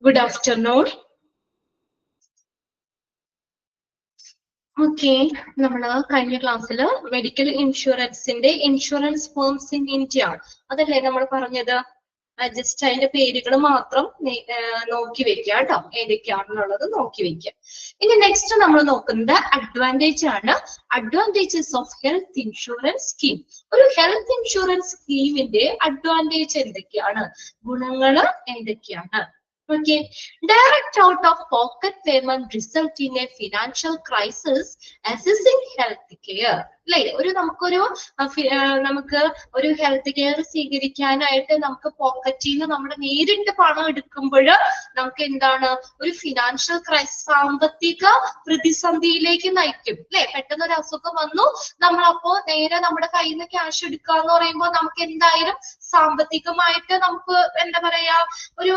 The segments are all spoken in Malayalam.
Good afternoon. Okay, നമ്മള് കഴിഞ്ഞ ക്ലാസ്സില് മെഡിക്കൽ ഇൻഷുറൻസിന്റെ ഇൻഷുറൻസ് ഫോംസ് ഇൻ ഇന്ത്യ അതല്ലേ നമ്മൾ പറഞ്ഞത്. ജസ്റ്റ് അതിന്റെ പേരുകൾ മാത്രം നോക്കി വെക്കുക കേട്ടോ, ഏതൊക്കെയാണെന്നുള്ളത് നോക്കി വെക്കുക. ഇനി നെക്സ്റ്റ് നമ്മൾ നോക്കുന്നത് അഡ്വാൻറ്റേജ് ആണ്. Advantages of health insurance scheme. ഒരു ഹെൽത്ത് ഇൻഷുറൻസ് സ്കീമിന്റെ അഡ്വാൻറ്റേജ് എന്തൊക്കെയാണ്, ഗുണങ്ങൾ എന്തൊക്കെയാണ്? Okay, direct out of pocket payment result in a financial crisis, assessing health care. ഒരു നമുക്ക് ഒരു ഹെൽത്ത് കെയർ സ്വീകരിക്കാനായിട്ട് നമുക്ക് പോക്കറ്റിൽ നിന്ന് നമ്മുടെ നേരിട്ട് പണം എടുക്കുമ്പോൾ നമുക്ക് എന്താണ് ഒരു ഫിനാൻഷ്യൽ ക്രൈസിസ്, സാമ്പത്തിക പ്രതിസന്ധിയിലേക്ക് നയിക്കും അല്ലെ. പെട്ടെന്ന് ഒരു അസുഖം വന്നു, നമ്മളപ്പോ നേരെ നമ്മുടെ കയ്യിൽ നിന്ന് ക്യാഷ് എടുക്കുക എന്ന് പറയുമ്പോൾ നമുക്ക് എന്തായാലും സാമ്പത്തികമായിട്ട് നമുക്ക് എന്താ പറയാ ഒരു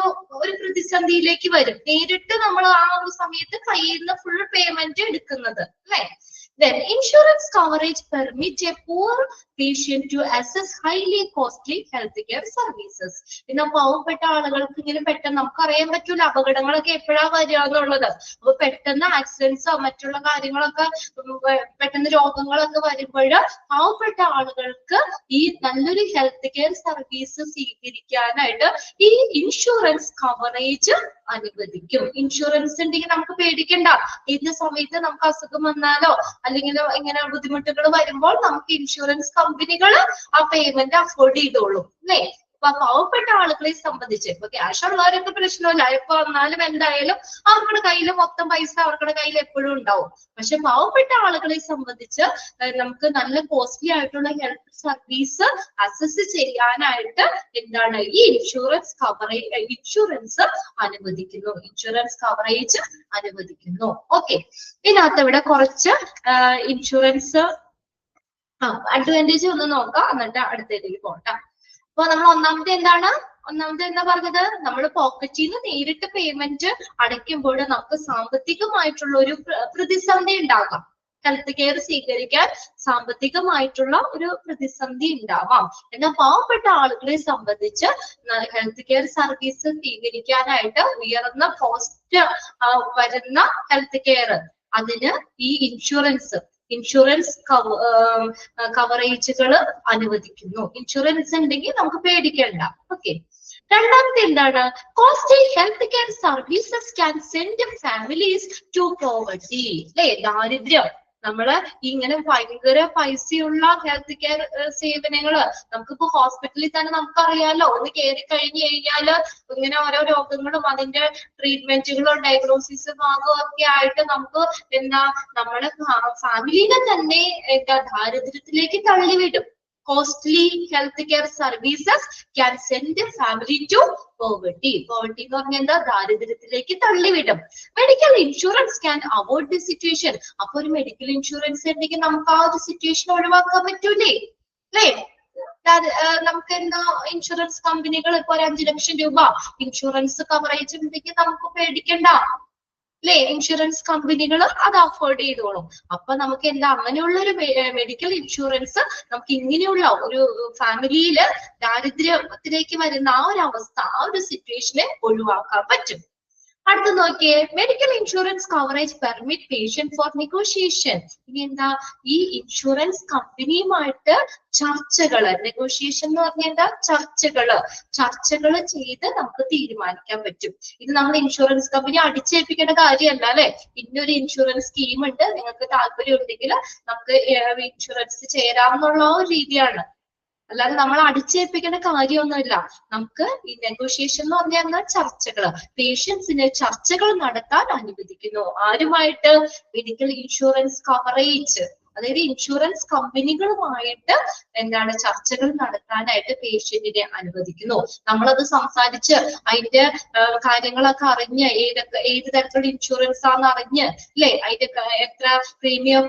പ്രതിസന്ധിയിലേക്ക് വരും. നേരിട്ട് നമ്മൾ ആ ഒരു സമയത്ത് കയ്യിൽ നിന്ന് ഫുൾ പേയ്മെന്റ് എടുക്കുന്നത് അല്ലെ. Then insurance coverage permits a poor patient to access highly costly healthcare services. പിന്നെ പാവപ്പെട്ട ആളുകൾക്ക് ഇങ്ങനെ പെട്ടെന്ന് നമുക്കറിയാൻ പറ്റൂല അപകടങ്ങളൊക്കെ എപ്പോഴാ വരിക എന്നുള്ളത്. അപ്പൊ പെട്ടെന്ന് ആക്സിഡൻസോ മറ്റുള്ള കാര്യങ്ങളൊക്കെ പെട്ടെന്ന് രോഗങ്ങളൊക്കെ വരുമ്പോൾ പാവപ്പെട്ട ആളുകൾക്ക് ഈ നല്ലൊരു ഹെൽത്ത് കെയർ സർവീസ് സ്വീകരിക്കാനായിട്ട് ഈ ഇൻഷുറൻസ് കവറേജ് അനുവദിക്കും. ഇൻഷുറൻസ് ഉണ്ടെങ്കിൽ നമുക്ക് പേടിക്കണ്ട. ഏത് സമയത്ത് നമുക്ക് അസുഖം വന്നാലോ അല്ലെങ്കിൽ ഇങ്ങനെ ബുദ്ധിമുട്ടുകൾ വരുമ്പോൾ നമുക്ക് ഇൻഷുറൻസ് കമ്പനികൾ ആ പേയ്മെന്റ് അഫോർഡ് ചെയ്തോളും അല്ലേ. അപ്പൊ പാവപ്പെട്ട ആളുകളെ സംബന്ധിച്ച് ഇപ്പൊ ക്യാഷ് ഉള്ളവരൊക്കെ പ്രശ്നമില്ല, എപ്പോ വന്നാലും എന്തായാലും അവരുടെ കയ്യിൽ മൊത്തം പൈസ അവരുടെ കയ്യിൽ എപ്പോഴും ഉണ്ടാവും. പക്ഷെ പാവപ്പെട്ട ആളുകളെ സംബന്ധിച്ച് നമുക്ക് നല്ല കോസ്റ്റ്ലി ആയിട്ടുള്ള ഹെൽത്ത് സർവീസ് അസസ് ചെയ്യാനായിട്ട് എന്താണ് ഈ ഇൻഷുറൻസ് അനുവദിക്കുന്നു, ഇൻഷുറൻസ് കവറേജ് അനുവദിക്കുന്നു. ഓക്കെ, ഇതിനകത്ത് ഇവിടെ കുറച്ച് ഇൻഷുറൻസ് അഡ്വാൻറ്റേജ് ഒന്ന് നോക്കാം, എന്നിട്ട് അടുത്തതിലേക്ക് പോട്ടെ. അപ്പൊ നമ്മൾ ഒന്നാമത്തെ എന്താ പറഞ്ഞത്, നമ്മൾ പോക്കറ്റിൽ നിന്ന് നേരിട്ട് പേയ്മെന്റ് അടയ്ക്കുമ്പോൾ നമുക്ക് സാമ്പത്തികമായിട്ടുള്ള ഒരു പ്രതിസന്ധി ഉണ്ടാകാം. ഹെൽത്ത് കെയർ സ്വീകരിക്കാൻ സാമ്പത്തികമായിട്ടുള്ള ഒരു പ്രതിസന്ധി ഉണ്ടാവാം. എന്നാൽ പാവപ്പെട്ട ആളുകളെ സംബന്ധിച്ച് ഹെൽത്ത് കെയർ സർവീസ് സ്വീകരിക്കാനായിട്ട് ഉയർന്ന കോസ്റ്റ് വരുന്ന ഹെൽത്ത് കെയർ അതിന് ഈ ഇൻഷുറൻസ് കവറേജുകൾ അനുവദിക്കുന്നു. ഇൻഷുറൻസ് ഉണ്ടെങ്കിൽ നമുക്ക് പേടിക്കേണ്ട. ഓക്കെ, രണ്ടാമത്തെ എന്താണ്, costly health care services can send families to poverty. അല്ലെ, ദാരിദ്ര്യം. നമ്മള് ഇങ്ങനെ ഭയങ്കര പൈസയുള്ള ഹെൽത്ത് കെയർ സേവനങ്ങള് നമുക്കിപ്പോ ഹോസ്പിറ്റലിൽ തന്നെ നമുക്കറിയാലോ, ഒന്ന് കയറി കഴിഞ്ഞു കഴിഞ്ഞാല് ഇങ്ങനെ ഓരോ രോഗങ്ങളും അതിന്റെ ട്രീറ്റ്മെന്റുകളും ഡയഗ്നോസിസും ഒക്കെ ആയിട്ട് നമുക്ക് നമ്മുടെ ഫാമിലിനെ തന്നെ ദാരിദ്ര്യത്തിലേക്ക് തള്ളിവിടും. Costly healthcare services can send a family to poverty. Poverty എന്ന് പറഞ്ഞാൽ എന്താ, ദാരിദ്ര്യത്തിലേക്ക് തള്ളിവിടും. Medical insurance can avoid the situation. അപ്പൊ ഒരു മെഡിക്കൽ ഇൻഷുറൻസ് ഉണ്ടെങ്കിൽ നമുക്ക് ആ ഒരു സിറ്റുവേഷൻ ഒഴിവാക്കാൻ പറ്റൂലേ അല്ലേ. നമുക്ക് എന്താ ഇൻഷുറൻസ് കമ്പനികൾ ഇപ്പൊ ഒരു 5 ലക്ഷം രൂപ ഇൻഷുറൻസ് കവറേജ് ഉണ്ടെങ്കിൽ നമുക്ക് പേടിക്കണ്ട അല്ലെ. ഇൻഷുറൻസ് കമ്പനികൾ അത് അഫോർഡ് ചെയ്തോളും. അപ്പൊ നമുക്ക് എന്താ അങ്ങനെയുള്ള ഒരു മെഡിക്കൽ ഇൻഷുറൻസ് നമുക്ക് ഇങ്ങനെയുള്ള ഒരു ഫാമിലിയില് ദാരിദ്ര്യത്തിലേക്ക് വരുന്ന ആ ഒരു അവസ്ഥ, ആ ഒരു സിറ്റുവേഷനെ ഒഴിവാക്കാൻ പറ്റും. അടുത്ത് നോക്കിയേ, medical insurance coverage permit patient for negotiation. ഇനി എന്താ, ഈ ഇൻഷുറൻസ് കമ്പനിയുമായിട്ട് ചർച്ചകള്, നെഗോഷിയേഷൻ എന്ന് പറഞ്ഞാൽ എന്താ, ചർച്ചകള് ചെയ്ത് നമുക്ക് തീരുമാനിക്കാൻ പറ്റും. ഇത് നമ്മൾ ഇൻഷുറൻസ് കമ്പനി അടിച്ചേൽപ്പിക്കേണ്ട കാര്യമല്ല അല്ലെ. ഇന്നൊരു ഇൻഷുറൻസ് സ്കീം ഉണ്ട്, നിങ്ങൾക്ക് താല്പര്യം ഉണ്ടെങ്കിൽ നമുക്ക് ഇൻഷുറൻസ് ചേരാമെന്നുള്ള ഒരു രീതിയാണ്. അല്ലാതെ നമ്മൾ അടിച്ചേൽപ്പിക്കേണ്ട കാര്യമൊന്നുമില്ല. നമുക്ക് ഈ നെഗോഷിയേഷൻ എന്ന് പറഞ്ഞാൽ ചർച്ചകള്, പേഷ്യൻസിന് ചർച്ചകൾ നടത്താൻ അനുവദിക്കുന്നു. ആരുമായിട്ട്, മെഡിക്കൽ ഇൻഷുറൻസ് കവറേജ്, അതായത് ഇൻഷുറൻസ് കമ്പനികളുമായിട്ട് ചർച്ചകൾ നടത്താനായിട്ട് പേഷ്യന്റിനെ അനുവദിക്കുന്നു. നമ്മളത് സംസാരിച്ച് അതിന്റെ കാര്യങ്ങളൊക്കെ അറിഞ്ഞ് ഏത് തരത്തിലുള്ള ഇൻഷുറൻസ് ആണെന്ന് അറിഞ്ഞ് അല്ലെ, അതിന്റെ എത്ര പ്രീമിയം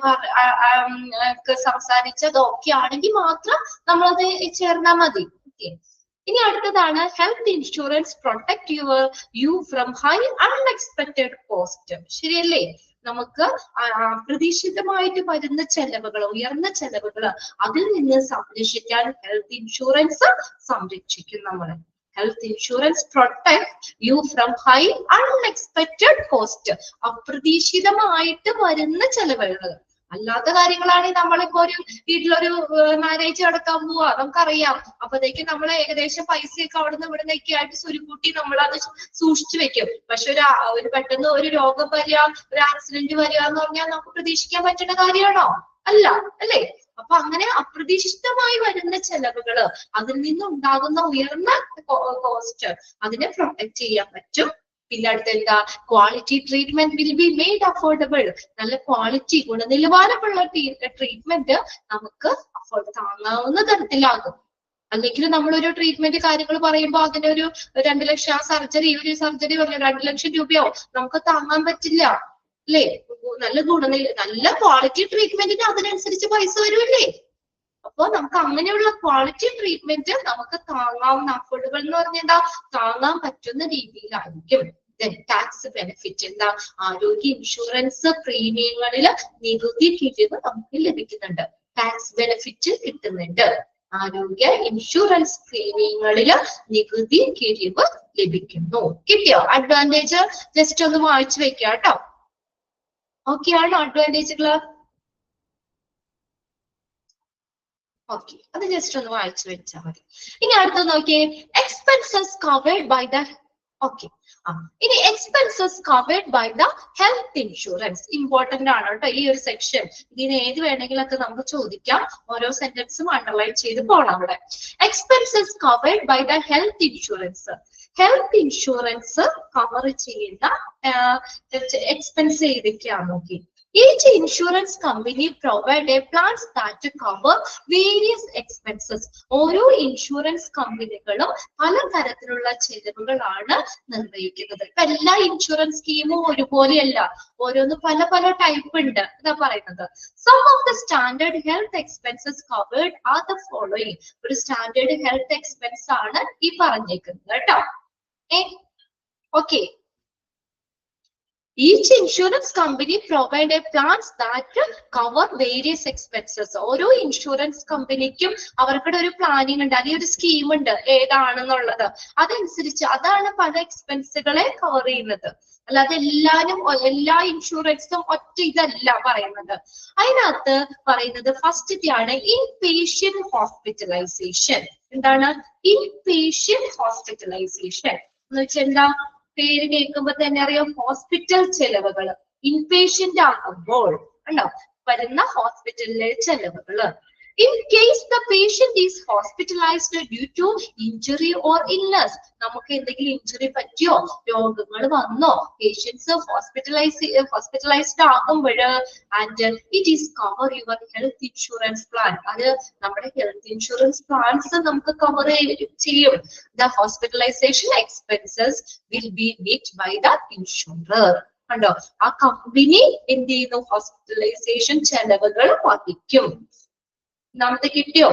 ഒക്കെ സംസാരിച്ച് അതൊക്കെ ആണെങ്കിൽ മാത്രം നമ്മളത് ചേർന്നാൽ മതി. ഓക്കെ, ഇനി അടുത്തതാണ് health insurance protect you from high unexpected cost. ശരിയല്ലേ, നമുക്ക് പ്രതീക്ഷിതമായിട്ട് വരുന്ന ചെലവുകൾ, ഉയർന്ന ചെലവുകൾ, അതിൽ നിന്ന് സംരക്ഷിക്കാൻ ഹെൽത്ത് ഇൻഷുറൻസ് സംരക്ഷിക്കും നമ്മളെ. Health insurance protect you from high unexpected cost. അപ്രതീക്ഷിതമായിട്ട് വരുന്ന ചെലവുകൾ. അല്ലാത്ത കാര്യങ്ങളാണെങ്കിൽ നമ്മളിപ്പോ ഒരു വീട്ടിലൊരു മാരേജ് നടക്കാൻ പോവാ, നമുക്കറിയാം. അപ്പത്തേക്ക് നമ്മൾ ഏകദേശം പൈസയൊക്കെ അവിടുന്ന് ഇവിടുന്നൊക്കെ ആയിട്ട് സുരുക്കൂട്ടി നമ്മളത് സൂക്ഷിച്ചു വെക്കും. പക്ഷെ ഒരു പെട്ടെന്ന് ഒരു രോഗം വരിക, ഒരു ആക്സിഡന്റ് വരിക എന്ന് പറഞ്ഞാൽ നമുക്ക് പ്രതീക്ഷിക്കാൻ പറ്റുന്ന കാര്യമാണോ? അല്ല, അല്ലേ? അപ്പൊ അങ്ങനെ അപ്രതീക്ഷിതമായി വരുന്ന ചെലവുകള്, അതിൽ നിന്നുണ്ടാകുന്ന ഉയർന്ന കോസ്റ്റ്, അതിനെ പ്രൊട്ടക്ട് ചെയ്യാൻ പറ്റും. പിന്നെ അടുത്ത എന്താ? Quality treatment will be made affordable. നല്ല ക്വാളിറ്റി, ഗുണനിലവാരമുള്ള ട്രീറ്റ്മെന്റ് നമുക്ക് താങ്ങാവുന്ന തരത്തിലാകും. അല്ലെങ്കിൽ നമ്മളൊരു ട്രീറ്റ്മെന്റ് കാര്യങ്ങൾ പറയുമ്പോൾ അതിനൊരു 2 ലക്ഷം, ആ സർജറി, ഒരു സർജറി പറഞ്ഞു 2 ലക്ഷം രൂപയോ നമുക്ക് താങ്ങാൻ പറ്റില്ല, അല്ലേ? നല്ല ക്വാളിറ്റി ട്രീറ്റ്മെന്റിന് അതിനനുസരിച്ച് പൈസ വരുമല്ലേ? അപ്പൊ നമുക്ക് അങ്ങനെയുള്ള ക്വാളിറ്റി ട്രീറ്റ്മെന്റ് നമുക്ക് താങ്ങാവുന്ന, അഫോർഡബിൾ എന്ന് പറഞ്ഞാൽ എന്താ? താങ്ങാൻ പറ്റുന്ന രീതിയിലായിരിക്കും. ടാക്സ് ബെനിഫിറ്റ് എന്താ? ആരോഗ്യ ഇൻഷുറൻസ് പ്രീമിയങ്ങളില് നികുതി കിഴിവ് നമുക്ക് ലഭിക്കുന്നുണ്ട്. ടാക്സ് ബെനിഫിറ്റ് കിട്ടുന്നുണ്ട്. ആരോഗ്യ ഇൻഷുറൻസ് പ്രീമിയങ്ങളില് നികുതി കിഴിവ് ലഭിക്കുന്നു. കിട്ടിയോ? അഡ്വാൻറ്റേജ് ജസ്റ്റ് ഒന്ന് വായിച്ചു വെക്കുക കേട്ടോ. ഓക്കെ ആണോ അഡ്വാൻറ്റേജുകള്? ഓക്കെ, അത് ജസ്റ്റ് ഒന്ന് വായിച്ചു വെച്ചാൽ മതി. ഇനി അടുത്ത നോക്കിയേ, expenses covered by the. Okay, ഇനി expenses covered by the health insurance important ആണ് കേട്ടോ ഈ ഒരു സെക്ഷൻ. ഇതിന് ഏത് വേണമെങ്കിലൊക്കെ നമുക്ക് ചോദിക്കാം. ഓരോ സെന്റൻസും അണ്ടർലൈൻ ചെയ്ത് പോകണം അവിടെ. Expenses covered by the health insurance. Health insurance cover ചെയ്യുന്ന എക്സ്പെൻസ് ഏതൊക്കെയാണ് നോക്കി. Each insurance company provide a plans that cover various expenses. ഓരോ ഇൻഷുറൻസ് കമ്പനികളും പലതരത്തിലുള്ള ചെലവുകളാണ് നിർവഹിക്കുന്നത്. ഇപ്പൊ എല്ലാ ഇൻഷുറൻസ് സ്കീമും ഒരുപോലെയല്ല, ഓരോന്ന് പല പല ടൈപ്പ് ഉണ്ട്. ഇതാ പറയുന്നത്. Some of the standard health expenses covered are the following. ഒരു സ്റ്റാൻഡേർഡ് ഹെൽത്ത് എക്സ്പെൻസ് ആണ് ഈ പറഞ്ഞേക്കുന്നത് കേട്ടോ. Okay, each insurance company provide a plans that cover various expenses. ഓരോ ഇൻഷുറൻസ് കമ്പനിക്കും അവർക്കുടെ ഒരു പ്ലാനിങ് ഉണ്ട്, അല്ലെങ്കിൽ ഒരു സ്കീം ഉണ്ട് ഏതാണെന്നുള്ളത്. അതനുസരിച്ച് അതാണ് പല എക്സ്പെൻസുകളെ കവർ ചെയ്യുന്നത്. അല്ലാതെ എല്ലാ ഇൻഷുറൻസും ഒറ്റ ഇതല്ല പറയുന്നത്. അതിനകത്ത് പറയുന്നത് ഫസ്റ്റ് ആണ് ഇൻപേഷ്യന്റ് ഹോസ്പിറ്റലൈസേഷൻ. എന്താണ് ഇൻപേഷ്യന്റ് ഹോസ്പിറ്റലൈസേഷൻ എന്ന് വെച്ചാൽ എന്താ? പേര് കേൾക്കുമ്പോ തന്നെ അറിയാം, ഹോസ്പിറ്റൽ ചെലവുകൾ. ഇൻപേഷ്യന്റ് ആകുമ്പോൾ ഉണ്ടോ വരുന്ന ഹോസ്പിറ്റലിലെ ചെലവുകള്. In case the patient is hospitalized due to injury or illness, നമുക്ക് എന്തെങ്കിലും ഇഞ്ചുറി പറ്റിയോ, രോഗങ്ങൾ വന്നോ, പേഷ്യൻസ് ഹോസ്പിറ്റലൈസ്ഡ് ആകുമ്പോൾ and it is cover your health insurance plan. അത് നമ്മുടെ ഹെൽത്ത് ഇൻഷുറൻസ് പ്ലാൻസ് നമുക്ക് കവർ ചെയ്യും. The hospitalisation expenses will be meet by the insurer. കണ്ടോ, ആ കമ്പനി എന്ത് ചെയ്യുന്നു? ഹോസ്പിറ്റലൈസേഷൻ ചെലവുകൾ വഹിക്കും. നാമത്തെ കിട്ടിയോ?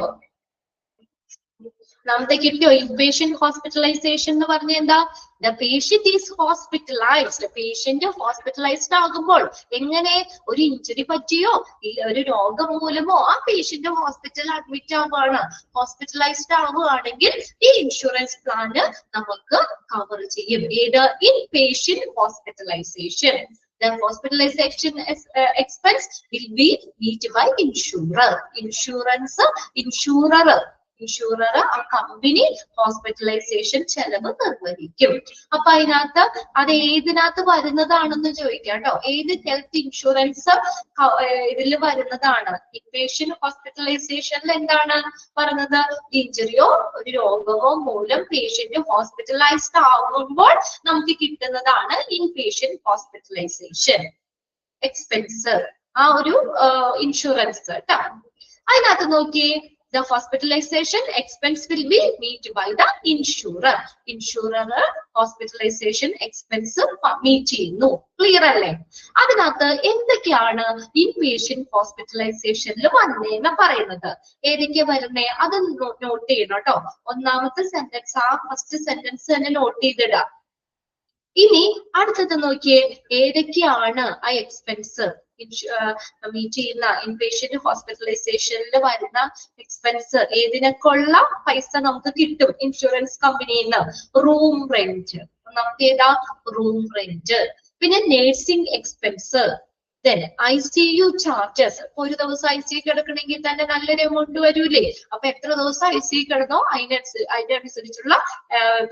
ഇൻപേഷ്യന്റ് ഹോസ്പിറ്റലൈസേഷൻ എന്ന് പറഞ്ഞ എന്താ? The patient is hospitalised. Patient hospitalised ആകുമ്പോൾ എങ്ങനെ? ഒരു ഇഞ്ചുറി പറ്റിയോ, ഒരു രോഗം മൂലമോ ആ പേഷ്യന്റ് ഹോസ്പിറ്റലിൽ അഡ്മിറ്റ് ആവുകയാണ്. ഹോസ്പിറ്റലൈസ്ഡ് ആവുകയാണെങ്കിൽ ഈ ഇൻഷുറൻസ് പ്ലാന് നമുക്ക് കവർ ചെയ്യും. ഏത്? Inpatient hospitalisation. The hospitalization expense will be met by insurer. Insurer ആ കമ്പനി ഹോസ്പിറ്റലൈസേഷൻ ചെലവ് നിർവഹിക്കും. അപ്പൊ അതിനകത്ത് അത് ഏതിനകത്ത് വരുന്നതാണെന്ന് ചോദിക്കാം കേട്ടോ. ഏത് ഹെൽത്ത് ഇൻഷുറൻസ് ഇതിൽ വരുന്നതാണ്? ഇൻപേഷ്യന്റ് ഹോസ്പിറ്റലൈസേഷനിൽ എന്താണ് പറഞ്ഞത്? ഇഞ്ചുറിയോ ഒരു രോഗമോ മൂലം പേഷ്യന്റ് ഹോസ്പിറ്റലൈസ്ഡ് ആകുമ്പോൾ നമുക്ക് കിട്ടുന്നതാണ് ഇൻപേഷ്യന്റ് ഹോസ്പിറ്റലൈസേഷൻ എക്സ്പെൻസ്, ആ ഒരു ഇൻഷുറൻസ് കേട്ടോ. അതിനകത്ത് നോക്കിയേ, the hospitalization expense will be met by the insurer. hospitalization expense meet ചെയ്യുന്നു. ക്ലിയർ അല്ലേ? അതിനകത്ത് എന്തൊക്കെയാണ് ഇൻപേഷ്യന്റ് ഹോസ്പിറ്റലൈസേഷനിൽ വന്നേന്ന് പറയുന്നത്? ഏതൊക്കെ വരുന്നേ അത് നോട്ട് ചെയ്യണം കേട്ടോ. ഒന്നാമത്തെ സെന്റൻസ്, ആ ഫസ്റ്റ് സെന്റൻസ് തന്നെ നോട്ട് ചെയ്തിടാം. ഇനി അടുത്തത് നോക്കിയേ, ഏതൊക്കെയാണ് ആ എക്സ്പെൻസ്? മീറ്റ് ചെയ്യുന്ന ഇൻപേഷ്യന്റ് ഹോസ്പിറ്റലൈസേഷനിൽ വരുന്ന എക്സ്പെൻസ് ഏതിനൊക്കെയുള്ള പൈസ നമുക്ക് കിട്ടും ഇൻഷുറൻസ് കമ്പനിയിൽ നിന്ന്? റൂം റെന്റ്, നമുക്ക് ഏതാ? Room rent. പിന്നെ nursing expense, then ICU charges. ഒരു ദിവസം ICU കിടക്കണമെങ്കിൽ തന്നെ നല്ലൊരു എമൗണ്ട് വരൂലേ? അപ്പൊ എത്ര ദിവസം ICU കിടന്നോ അതിനനുസരിച്ചുള്ള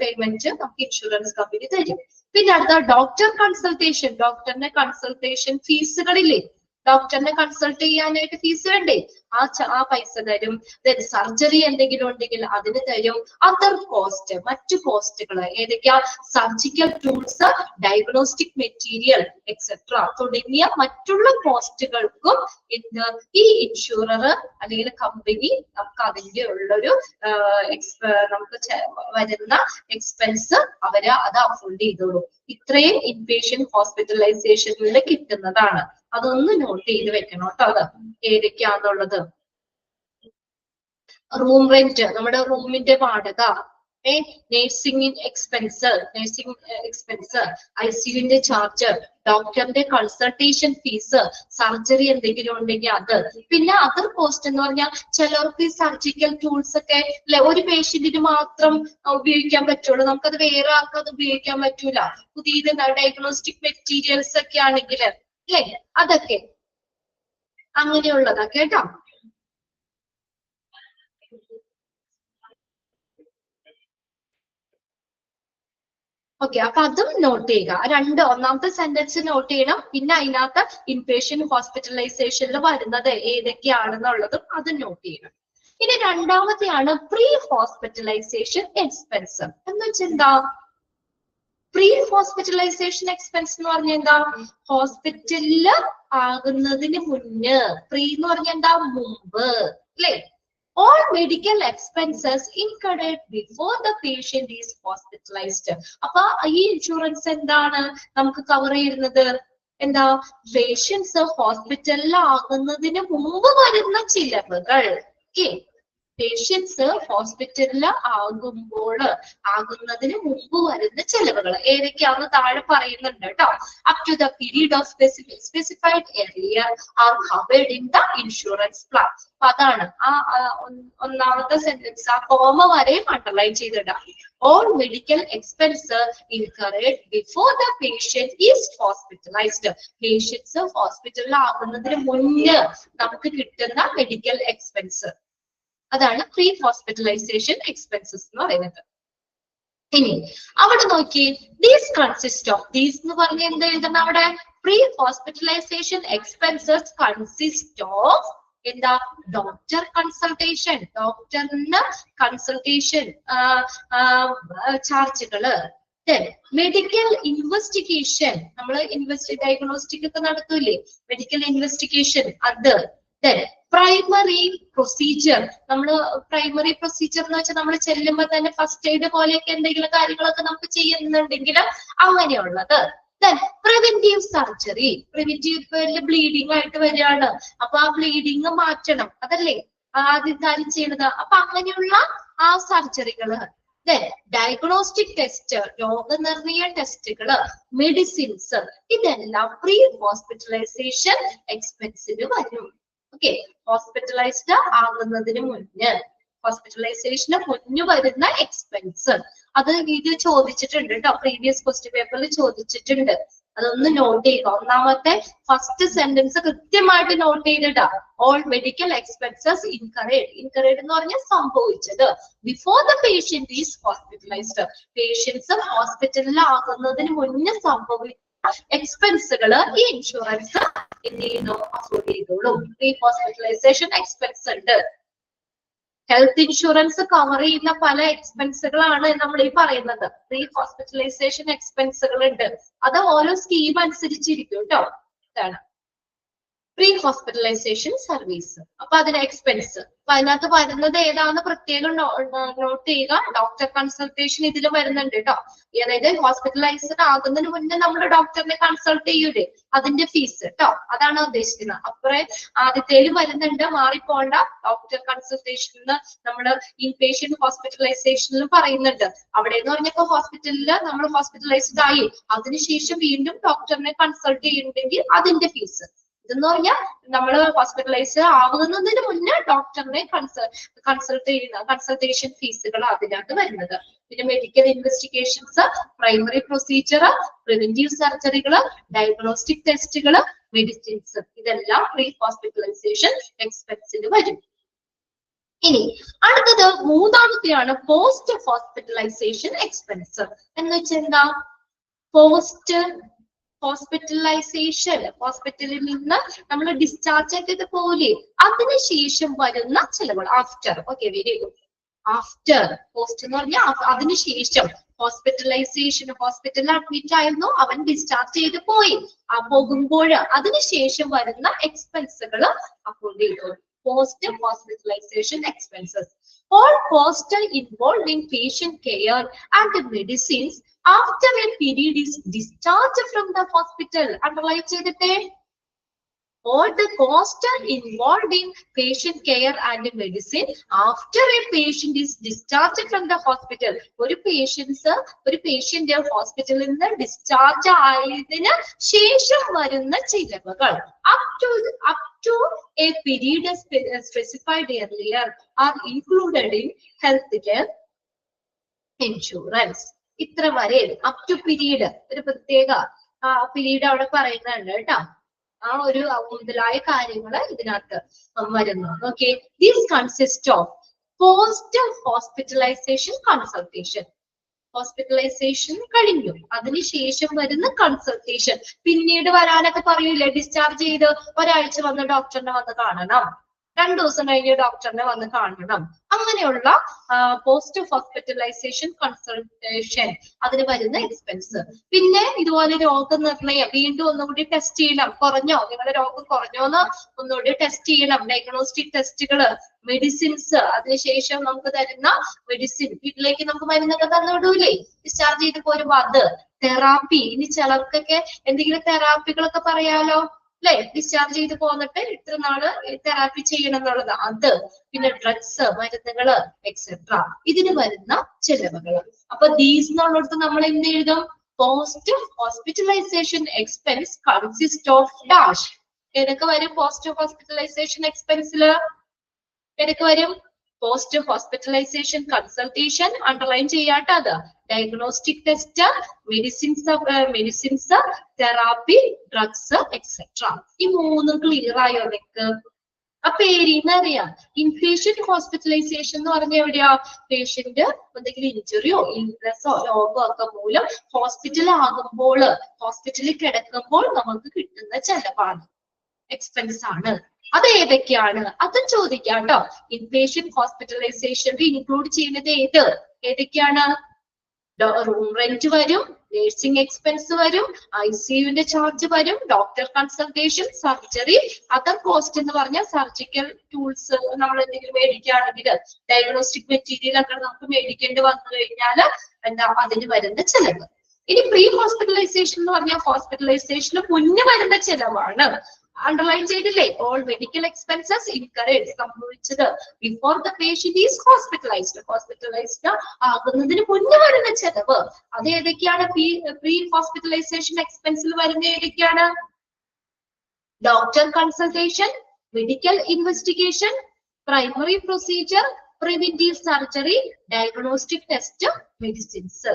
പേയ്മെന്റ് നമുക്ക് ഇൻഷുറൻസ് കമ്പനി തരും. പിന്നെ അടുത്ത ഡോക്ടർ കൺസൾട്ടേഷൻ. ഡോക്ടറിന്റെ കൺസൾട്ടേഷൻ ഫീസുകളില്ലേ? ഡോക്ടറിനെ കൺസൾട്ട് ചെയ്യാനായിട്ട് ഫീസ് വേണ്ടേ? ആ പൈസ തരും. ദെൻ സർജറി എന്തെങ്കിലും ഉണ്ടെങ്കിൽ അതിന് തരും. അതർ കോസ്റ്റ്, മറ്റു കോസ്റ്റുകൾ ഏതൊക്കെയാ? Surgical tools, diagnostic material etcetera തുടങ്ങിയ മറ്റുള്ള കോസ്റ്റുകൾക്കും ഈ ഇൻഷുറർ അല്ലെങ്കിൽ കമ്പനി നമുക്ക് അതിന്റെ ഉള്ളൊരു നമുക്ക് വരുന്ന എക്സ്പെൻസ് അവര് അത് അഫോർഡ് ചെയ്തോളൂ. ഇത്രയും ഇൻപേഷ്യന്റ് ഹോസ്പിറ്റലൈസേഷനിൽ കിട്ടുന്നതാണ്. അതൊന്ന് നോട്ട് ചെയ്ത് വെക്കണം കേട്ടോ. അത് ഏതൊക്കെയാന്നുള്ളത്. റൂം റെന്റ്, നമ്മുടെ റൂമിന്റെ വാടക, നേഴ്സിംഗ് എക്സ്പെൻസ്, ICUവിന്റെ ചാർജ്, ഡോക്ടറിന്റെ കൺസൾട്ടേഷൻ ഫീസ്, സർജറി എന്തെങ്കിലും ഉണ്ടെങ്കിൽ അത്. പിന്നെ അതർ കോസ്റ്റ് എന്ന് പറഞ്ഞാൽ ചിലർക്ക് സർജിക്കൽ ടൂൾസ് ഒക്കെ അല്ലെ ഒരു പേഷ്യന്റിന് മാത്രം ഉപയോഗിക്കാൻ പറ്റുള്ളൂ, നമുക്കത് വേറെ ആർക്കും അത് ഉപയോഗിക്കാൻ പറ്റൂല. പുതിയത് ഡയഗ്നോസ്റ്റിക് മെറ്റീരിയൽസ് ഒക്കെ ആണെങ്കിൽ അല്ലെ, അതൊക്കെ അങ്ങനെയുള്ളതാ കേട്ടോ. ഓക്കെ, അപ്പൊ അതും നോട്ട് ചെയ്യുക. ഒന്നാമത്തെ സെന്റൻസ് നോട്ട് ചെയ്യണം. പിന്നെ അതിനകത്ത് ഇൻപേഷ്യന്റ് ഹോസ്പിറ്റലൈസേഷനിൽ വരുന്നത് ഏതൊക്കെയാണെന്നുള്ളതും അത് നോട്ട് ചെയ്യണം. ഇനി രണ്ടാമത്തെയാണ് പ്രീ ഹോസ്പിറ്റലൈസേഷൻ എക്സ്പെൻസ്. എന്ന് വെച്ചാൽ എന്താ? പ്രീ ഹോസ്പിറ്റലൈസേഷൻ എക്സ്പെൻസ് എന്ന് പറഞ്ഞാൽ എന്താ? ഹോസ്പിറ്റലില് ആകുന്നതിന് മുന്നേ. പ്രീ എന്ന് പറഞ്ഞാൽ എന്താ? മുമ്പ് അല്ലെ? All medical expenses incurred before the patient is hospitalized. അപ്പൊ ഈ ഇൻഷുറൻസ് എന്താണ് നമുക്ക് കവർ ചെയ്യുന്നത്? എന്താ? പേഷ്യൻസ് ഹോസ്പിറ്റലിൽ ആകുന്നതിന് മുമ്പ് വരുന്ന ചിലവുകൾ. പേഷ്യൻസ് ഹോസ്പിറ്റലിൽ ആകുന്നതിന് മുമ്പ് വരുന്ന ചെലവുകൾ ഏതൊക്കെയാണെന്ന് താഴെ പറയുന്നുണ്ട് കേട്ടോ. Up to the period of specified area are covered in the insurance plan. അപ്പൊ അതാണ് ഒന്നാമത്തെ സെന്റൻസ്. ആ കോമ വരെയും അണ്ടർലൈൻ ചെയ്തിടാം. All medical expenses incurred before the patient is hospitalized. Patients ഹോസ്പിറ്റലിൽ ആകുന്നതിന് മുന്നേ നമുക്ക് കിട്ടുന്ന മെഡിക്കൽ എക്സ്പെൻസ്, അതാണ് പ്രീ ഹോസ്പിറ്റലൈസേഷൻ എക്സ്പെൻസസ് എന്ന് പറയുന്നത്. ഇനി അവിടെ നോക്കി, ദീസ് കൺസിസ്റ്റ് ഓഫ്, ദീസ് എന്ന് പറഞ്ഞ എന്ത് എഴുതണം അവിടെ? Pre hospitalisation expenses consist of എന്താ? ഡോക്ടർ കൺസൾട്ടേഷൻ, ഡോക്ടറിന് കൺസൾട്ടേഷൻ ചാർജുകള്. മെഡിക്കൽ ഇൻവെസ്റ്റിഗേഷൻ, നമ്മൾ ഡയഗ്നോസ്റ്റിക് ഒക്കെ നടത്തൂലേ, മെഡിക്കൽ ഇൻവെസ്റ്റിഗേഷൻ അത്. പ്രൈമറി പ്രൊസീജിയർ, പ്രൈമറി പ്രൊസീജിയർ എന്ന് വെച്ചാൽ നമ്മൾ ചെല്ലുമ്പോൾ തന്നെ ഫസ്റ്റ് എയ്ഡ് പോലെയൊക്കെ എന്തെങ്കിലും കാര്യങ്ങളൊക്കെ നമുക്ക് ചെയ്യുന്നുണ്ടെങ്കിൽ അങ്ങനെയുള്ളത്. പ്രിവെന്റീവ് സർജറി, പ്രിവെന്റീവ് ബ്ലീഡിംഗ് ആയിട്ട് വരികയാണ്, അപ്പൊ ആ ബ്ലീഡിങ് മാറ്റണം, അതല്ലേ ആദ്യം കാര്യം ചെയ്യണത്. അപ്പൊ അങ്ങനെയുള്ള ആ സർജറികള്. ഡയഗ്നോസ്റ്റിക് ടെസ്റ്റ്, രോഗനിർണയ ടെസ്റ്റുകള്, മെഡിസിൻസ്, ഇതെല്ലാം പ്രീ ഹോസ്പിറ്റലൈസേഷൻ എക്സ്പെൻസിന് വരും. ഓക്കെ, ഹോസ്പിറ്റലൈസ്ഡ് ആകുന്നതിന് മുന്നേ, ഹോസ്പിറ്റലൈസേഷന് മുന്നേ വരുന്ന എക്സ്പെൻസ്. അത് ഇത് ചോദിച്ചിട്ടുണ്ട് കേട്ടോ, പ്രീവിയസ് ക്വസ്റ്റ്യൻ പേപ്പറിൽ ചോദിച്ചിട്ടുണ്ട്. അതൊന്ന് നോട്ട് ചെയ്യുക. ഒന്നാമത്തെ ഫസ്റ്റ് സെന്റൻസ് കൃത്യമായിട്ട് നോട്ട് ചെയ്തിട്ടാ. All medical expenses incurred, incurred എന്ന് പറഞ്ഞാൽ സംഭവിച്ചത് before the patient is hospitalised. Patients ഹോസ്പിറ്റലിൽ ആകുന്നതിന് മുന്നേ സംഭവിച്ച എക്സ്പെൻസുകള് ഈ ഇൻഷുറൻസ് എന്ത് ചെയ്യുന്നു? അഫോർഡ് ചെയ്തോളൂ. പ്രീ ഹോസ്പിറ്റലൈസേഷൻ എക്സ്പെൻസ് ഉണ്ട്. ഹെൽത്ത് ഇൻഷുറൻസ് കവർ ചെയ്യുന്ന പല എക്സ്പെൻസുകളാണ് നമ്മൾ ഈ പറയുന്നത്. പ്രീ ഹോസ്പിറ്റലൈസേഷൻ എക്സ്പെൻസുകൾ ഉണ്ട്. അത് ഓരോ സ്കീം അനുസരിച്ചിരിക്കും കേട്ടോ. ഇതാണ് പ്രീ ഹോസ്പിറ്റലൈസേഷൻ സർവീസ്. അപ്പൊ അതിന് എക്സ്പെൻസ്, അപ്പൊ അതിനകത്ത് വരുന്നത് ഏതാണെന്ന് പ്രത്യേകം നോട്ട് ചെയ്യുക. ഡോക്ടർ കൺസൾട്ടേഷൻ ഇതിൽ വരുന്നുണ്ട് കേട്ടോ. അതായത് ഹോസ്പിറ്റലൈസ്ഡ് ആകുന്നതിന് മുന്നേ നമ്മൾ ഡോക്ടറിനെ കൺസൾട്ട് ചെയ്യൂലേ, അതിന്റെ ഫീസ് കേട്ടോ, അതാണ് ഉദ്ദേശിക്കുന്നത്. അപ്പുറേ ആദ്യത്തേല് വരുന്നുണ്ട്, മാറിപ്പോണ്ട. ഡോക്ടർ കൺസൾട്ടേഷനിൽ നമ്മൾ ഇൻപേഷ്യന്റ് ഹോസ്പിറ്റലൈസേഷനിൽ പറയുന്നുണ്ട്. അവിടെ എന്ന് പറഞ്ഞപ്പോ ഹോസ്പിറ്റലിൽ നമ്മൾ ഹോസ്പിറ്റലൈസ്ഡ് ആയി അതിനുശേഷം വീണ്ടും ഡോക്ടറിനെ കൺസൾട്ട് ചെയ്യുന്നുണ്ടെങ്കിൽ അതിന്റെ ഫീസ്. ഇതെന്ന് പറഞ്ഞാൽ നമ്മൾ ഹോസ്പിറ്റലൈസ് ആവുന്നതിന് മുന്നേ ഡോക്ടറിനെ കൺസൾട്ട് ചെയ്യുന്ന കൺസൾട്ടേഷൻ ഫീസുകൾ അതിനകത്ത് വരുന്നത്. പിന്നെ medical investigations, primary procedure, preventive സർജറികൾ, ഡയഗ്നോസ്റ്റിക് ടെസ്റ്റുകൾ, മെഡിസിൻസ്, ഇതെല്ലാം പ്രീ ഹോസ്പിറ്റലൈസേഷൻ എക്സ്പെൻസിന് വരും. ഇനി അടുത്തത് മൂന്നാമത്തെയാണ് പോസ്റ്റ് ഹോസ്പിറ്റലൈസേഷൻ എക്സ്പെൻസ്. എന്ന് വെച്ചാൽ എന്താ? പോസ്റ്റ് ഹോസ്പിറ്റലൈസേഷൻ, ഹോസ്പിറ്റലിൽ നിന്ന് നമ്മൾ ഡിസ്ചാർജ് ചെയ്തത് പോലെ അതിനുശേഷം വരുന്ന ചിലവുകൾ. After, okay, very good. After, post എന്ന് പറഞ്ഞാൽ അതിനുശേഷം ഹോസ്പിറ്റലൈസേഷൻ, ഹോസ്പിറ്റലിൽ അഡ്മിറ്റ് ആയിരുന്നു, അവൻ ഡിസ്ചാർജ് ചെയ്ത് പോയി, പോകുമ്പോൾ അതിനുശേഷം വരുന്ന എക്സ്പെൻസുകൾ അക്കൗണ്ട് ചെയ്തു. Post hospitalization expenses. All costs involving patient care and medicines after a period is discharged from the hospital. Underline ചെയ്തിട്ടേ. All the costs involved in patient care and medicine after a patient is discharged from the hospital. ഒരു പേഷ്യന്റ് ഹോസ്പിറ്റലിൽ നിന്ന് ഡിസ്ചാർജ് ആയതിന് ശേഷം വരുന്ന ചിലവുകൾ up to a period specified earlier are included in healthcare insurance. ഇത്ര വരെ up to period, ഒരു പ്രത്യേക പീരീഡ് അവിടെ പറയുന്നുണ്ട് കേട്ടോ. ആ ഒരു മുതലായ കാര്യങ്ങൾ ഇതിനകത്ത് വരുന്നു. Okay, this consist of post hospitalisation consultation. Hospitalisation കഴിഞ്ഞു, അതിനുശേഷം വരുന്ന കൺസൾട്ടേഷൻ. പിന്നീട് വരാനൊക്കെ പറയൂലേ, ഡിസ്ചാർജ് ചെയ്ത് ഒരാഴ്ച വന്ന് ഡോക്ടറിനെ വന്ന് കാണണം, 2 ദിവസം കഴിഞ്ഞ് ഡോക്ടറിനെ വന്ന് കാണണം, അങ്ങനെയുള്ള പോസ്റ്റ് ഹോസ്പിറ്റലൈസേഷൻ കൺസൾട്ടേഷൻ, അതിന് വരുന്ന എക്സ്പെൻസ്. പിന്നെ ഇതുപോലെ രോഗനിർണയം, വീണ്ടും ഒന്നുകൂടി ടെസ്റ്റ് ചെയ്യണം, കുറഞ്ഞോ, നിങ്ങളുടെ രോഗം കുറഞ്ഞോന്ന് ഒന്നുകൂടി ടെസ്റ്റ് ചെയ്യണം, ഡയഗ്നോസ്റ്റിക് ടെസ്റ്റുകള്, മെഡിസിൻസ്, അതിനുശേഷം നമുക്ക് തരുന്ന മെഡിസിൻ, വീട്ടിലേക്ക് നമുക്ക് മരുന്നൊക്കെ തന്നുവിടൂലേ ഡിസ്ചാർജ് ചെയ്ത് പോരുമ്പോ, അത് തെറാപ്പി. ഇനി ചിലർക്കൊക്കെ എന്തെങ്കിലും തെറാപ്പികളൊക്കെ പറയാലോ അല്ലെ, ഡിസ്ചാർജ് ചെയ്ത് പോന്നിട്ട് ഇത്ര നാള് തെറാപ്പി ചെയ്യണം എന്നുള്ളത്, അത്. പിന്നെ ഡ്രഗ്സ്, മരുന്നുകള്, എക്സെട്ര, ഇതിന് വരുന്ന ചെലവുകൾ. അപ്പൊ ദീസ് എന്നുള്ളിടത്ത് നമ്മൾ എന്ത് എഴുതും? Post hospitalisation expense consist of dash. ഏതൊക്കെ വരും പോസ്റ്റ് ഹോസ്പിറ്റലൈസേഷൻ എക്സ്പെൻസില്? ഏതൊക്കെ വരും? പോസ്റ്റ് ഹോസ്പിറ്റലൈസേഷൻ കൺസൾട്ടേഷൻ, അണ്ടർലൈൻ ചെയ്യാട്ടോ അത്, diagnostic test, medicines, therapy, drugs, etcetera. ഈ മൂന്നും ക്ലിയർ ആയോ നിങ്ങൾക്ക്? ആ പേരിന്ന് അറിയാം. ഇൻപേഷ്യന്റ് ഹോസ്പിറ്റലൈസേഷൻ എന്ന് പറഞ്ഞാൽ എവിടെയാ? പേഷ്യന്റ് എന്തെങ്കിലും ഇഞ്ചുറിയോ ഇൽനെസ്സോ രോഗമോ ഒക്കെ മൂലം ഹോസ്പിറ്റൽ ആകുമ്പോൾ, ഹോസ്പിറ്റലിൽ കിടക്കുമ്പോൾ നമുക്ക് കിട്ടുന്ന ചെലവാണ്, എക്സ്പെൻസ് ആണ്. അത് ഏതൊക്കെയാണ് അതും ചോദിക്കാം കേട്ടോ. ഇൻപേഷ്യന്റ് ഹോസ്പിറ്റലൈസേഷൻ ഇൻക്ലൂഡ് ചെയ്യുന്നത് ഏതൊക്കെയാണ്? റൂം റെന്റ് വരും, നേഴ്സിംഗ് എക്സ്പെൻസ് വരും, ICUവിന്റെ ചാർജ് വരും, doctor consultation, surgery, other cost എന്ന് പറഞ്ഞാൽ സർജിക്കൽ ടൂൾസ് നമ്മൾ എന്തെങ്കിലും മേടിക്കുകയാണെങ്കിൽ, ഡയഗ്നോസ്റ്റിക് മെറ്റീരിയൽ ഒക്കെ നമുക്ക് മേടിക്കേണ്ടി വന്നു കഴിഞ്ഞാൽ എന്താ അതിന് വരുന്ന ചെലവ്. ഇനി പ്രീ ഹോസ്പിറ്റലൈസേഷൻ എന്ന് പറഞ്ഞാൽ ഹോസ്പിറ്റലൈസേഷന് മുന്നേ വരുന്ന ചെലവാണ്. അണ്ടർലൈൻ ചെയ്തില്ലേ? ഓൾ മെഡിക്കൽ എക്സ്പെൻസസ് ഇൻകറേജ്, സംഭവിച്ചത് before the patient is hospitalised, hospitalised ആകുന്നതിന് മുന്നേ വരുന്ന ചെലവ്. അത് ഏതൊക്കെയാണ്? പ്രീ ഹോസ്പിറ്റലൈസേഷൻ എക്സ്പെൻസിൽ വരുന്ന ഏതൊക്കെയാണ്? Doctor consultation, medical investigation, primary procedure, preventive surgery, diagnostic test, medicines.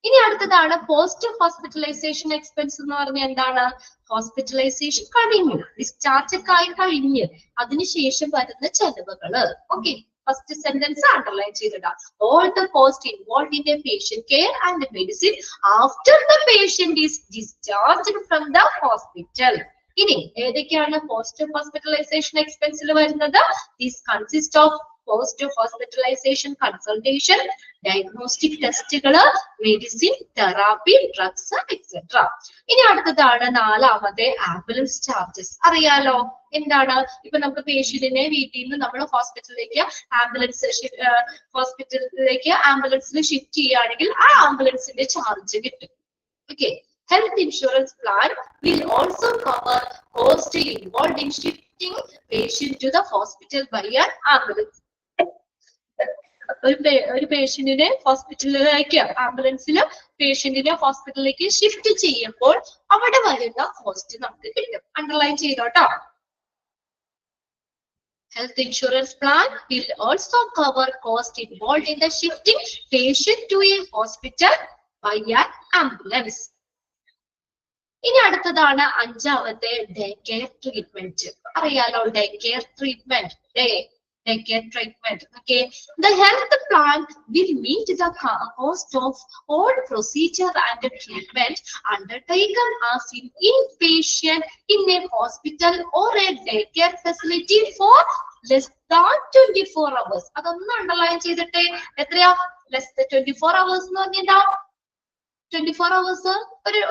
ഇനി അടുത്തതാണ് പോസ്റ്റ് ഹോസ്പിറ്റലൈസേഷൻ എക്സ്പെൻസ് എന്ന് പറഞ്ഞാൽ എന്താണ്? ഹോസ്പിറ്റലൈസേഷൻ കഴിഞ്ഞു, ഡിസ്ചാർജ് ഒക്കെ ആയി കഴിഞ്ഞ് അതിനുശേഷം വരുന്ന ചെലവുകള്. ഓക്കെ, ഫസ്റ്റ് സെന്റൻസ് അണ്ടർലൈൻ ചെയ്തിടാം. All the cost involve in a patient care and medicine after the patient is discharged from the hospital. ഇനി ഏതൊക്കെയാണ് പോസ്റ്റ് ഹോസ്പിറ്റലൈസേഷൻ എക്സ്പെൻസിൽ വരുന്നത്? This consist of post hospitalisation consultation, diagnostic ടെസ്റ്റുകള്, മെഡിസിൻ, തെറാപ്പി, ഡ്രഗ്സ്, എക്സെട്ര. ഇനി അടുത്തതാണ് നാലാമത്തെ ആംബുലൻസ് ചാർജസ്. അറിയാലോ എന്താണ്? ഇപ്പൊ നമുക്ക് പേഷ്യന്റിനെ വീട്ടിൽ നിന്ന് നമ്മൾ ഹോസ്പിറ്റലിലേക്ക് ആംബുലൻസിൽ ഷിഫ്റ്റ് ചെയ്യുകയാണെങ്കിൽ ആ ആംബുലൻസിന്റെ ചാർജ് കിട്ടും. Okay, health insurance plan will also cover cost involved in shifting patient to the hospital by an ambulance. ഒരു പേഷ്യന്റിനെ ഹോസ്പിറ്റലിലേക്ക് ആംബുലൻസിൽ പേഷ്യന്റിനെ ഹോസ്പിറ്റലിലേക്ക് ഷിഫ്റ്റ് ചെയ്യുമ്പോൾ അവിടെ വരുന്ന കോസ്റ്റ് നമുക്ക് കിട്ടും. Underline ചെയ്തോട്ടോ. Health insurance plan will also cover cost involved in the shifting patient to a hospital by an ambulance. ഇനി അടുത്തതാണ് അഞ്ചാമത്തെ ഡേ കെയർ ട്രീറ്റ്മെന്റ്. അറിയാലോ day care treatment. Day care treatment. Okay, the health plan will meet the cost of all procedure and treatment undertaken as an inpatient in a hospital or a daycare facility for less than 24 hours. അതൊന്ന് അണ്ടർലൈൻ ചെയ്തിട്ടെ. എത്രയാ? less than 24 hours എന്ന് പറഞ്ഞാ 24 hours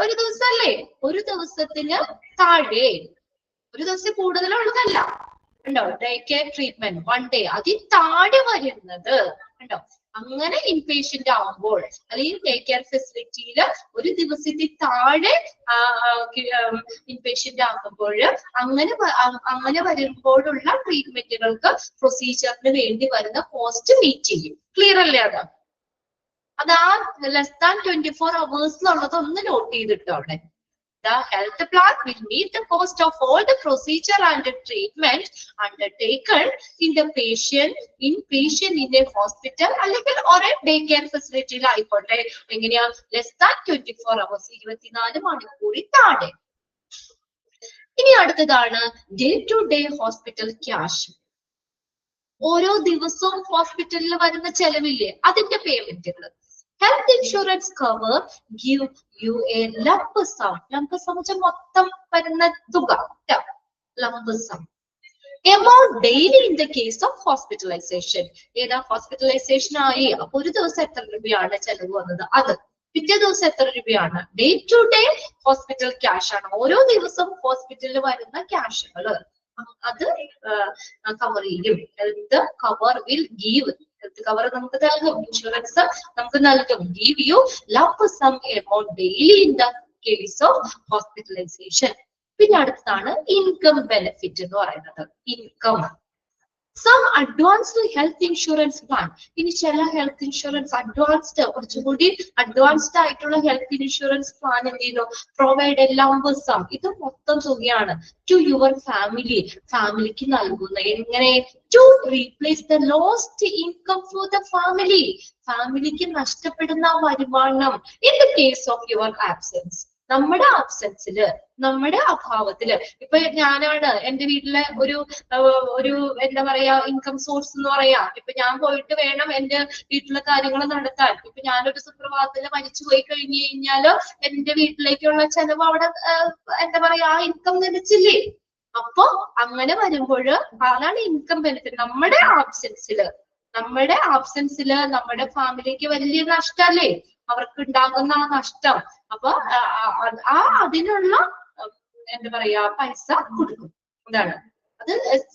ഒരു ദിവസം അല്ലേ? ഒരു ദിവസത്തിന് താഴെ, ഒരു ദിവസം കൂടുതലുള്ളതല്ല. ഉണ്ടോ? ഡേ കെയർ ട്രീറ്റ്മെന്റ് 1 day അതിൽ താഴെ വരുന്നത് ഉണ്ടോ? അങ്ങനെ ഇൻപേഷ്യന്റ് ആവുമ്പോൾ അല്ലെങ്കിൽ ഡേ കെയർ ഫെസിലിറ്റിയിൽ ഒരു ദിവസത്തിൽ താഴെ ഇൻപേഷ്യന്റ് ആകുമ്പോൾ അങ്ങനെ വരുമ്പോഴുള്ള ട്രീറ്റ്മെന്റുകൾക്ക് പ്രൊസീജിയറിന് വേണ്ടി വരുന്ന കോസ്റ്റ് മീറ്റ് ചെയ്യും. ക്ലിയർ അല്ലേ? അത് ആ ലെസ് ദാൻ 24 hours എന്നുള്ളത് ഒന്ന് നോട്ട് ചെയ്തിട്ടോ അവിടെ. The health plan will meet the cost of all the procedure and the treatment undertaken in the inpatient in a hospital അല്ലെങ്കിൽ or a daycare facility ആയിക്കോട്ടെ. എങ്ങനെയാ? less than 24 hours 24 മണിക്കൂറിൽ താഴെ. ഇനി അടുത്തതാണ് day to day hospital cash. ഓരോ ദിവസവും ഹോസ്പിറ്റലിൽ വരുന്ന ചെലവില്ലേ, അതിന്റെ പേയ്മെന്റുകൾ. Health insurance cover give you a lump sum. Lump sum മൊത്തം വരുന്ന തുക. Lump sum amount daily in the case of hospitalization. ഏതാ? ഹോസ്പിറ്റലൈസേഷൻ ആയി അപ്പൊ ഒരു ദിവസം എത്ര രൂപയാണ് ചെലവ് വന്നത്, അത് പിറ്റേ ദിവസം എത്ര രൂപയാണ്. Day to day hospital cash ആണ്. ഓരോ ദിവസം ഹോസ്പിറ്റലിൽ വരുന്ന ക്യാഷുകൾ അത് കവർ ചെയ്യും. Health cover will give. Health cover നമുക്ക് നൽകും, ഇൻഷുറൻസ് നമുക്ക് നൽകും. Give you lump sum amount daily in the case of hospitalisation. പിന്നെ അടുത്തതാണ് ഇൻകം ബെനിഫിറ്റ് എന്ന് പറയുന്നത്. Income some advanced health insurance plan. ഇനി ചില ഹെൽത്ത് ഇൻഷുറൻസ് അഡ്വാൻസ്ഡ്, കുറച്ചുകൂടി അഡ്വാൻസ്ഡ് ആയിട്ടുള്ള ഹെൽത്ത് ഇൻഷുറൻസ് പ്ലാൻ എന്ത് ചെയ്യുന്നു? Provide a lump sum. ഇത് മൊത്തം തുകയാണ് ടു യുവർ ഫാമിലി. ഫാമിലിക്ക് നൽകുന്ന. എങ്ങനെ? To replace the lost income for the family. ഫാമിലിക്ക് നഷ്ടപ്പെടുന്ന വരുമാനം in the case of your absence. നമ്മുടെ ആബ്സെൻസില്, നമ്മുടെ അഭാവത്തില്. ഇപ്പൊ ഞാനാണ് എന്റെ വീട്ടിലെ ഒരു എന്താ പറയാ ഇൻകം സോഴ്സ് എന്ന് പറയാ. ഇപ്പൊ ഞാൻ പോയിട്ട് വേണം എന്റെ വീട്ടിലെ കാര്യങ്ങൾ നടത്താൻ. ഇപ്പൊ ഞാനൊരു സുപ്രഭാതത്തില് മരിച്ചു പോയി കഴിഞ്ഞു കഴിഞ്ഞാല് എന്റെ വീട്ടിലേക്കുള്ള ചെലവ് അവിടെ എന്താ പറയാ ആ ഇൻകം ലഭിച്ചില്ലേ. അപ്പൊ അങ്ങനെ വരുമ്പോൾ അതാണ് ഇൻകം ബെനിഫിറ്റ്. നമ്മുടെ ആബ്സെൻസില് നമ്മുടെ ഫാമിലിക്ക് വലിയ നഷ്ടല്ലേ അവർക്ക് ഉണ്ടാകുന്ന ആ നഷ്ടം. അപ്പൊ അതിനുള്ള എന്താ പറയാ പൈസ കൊടുക്കും. അതാണ് അത്.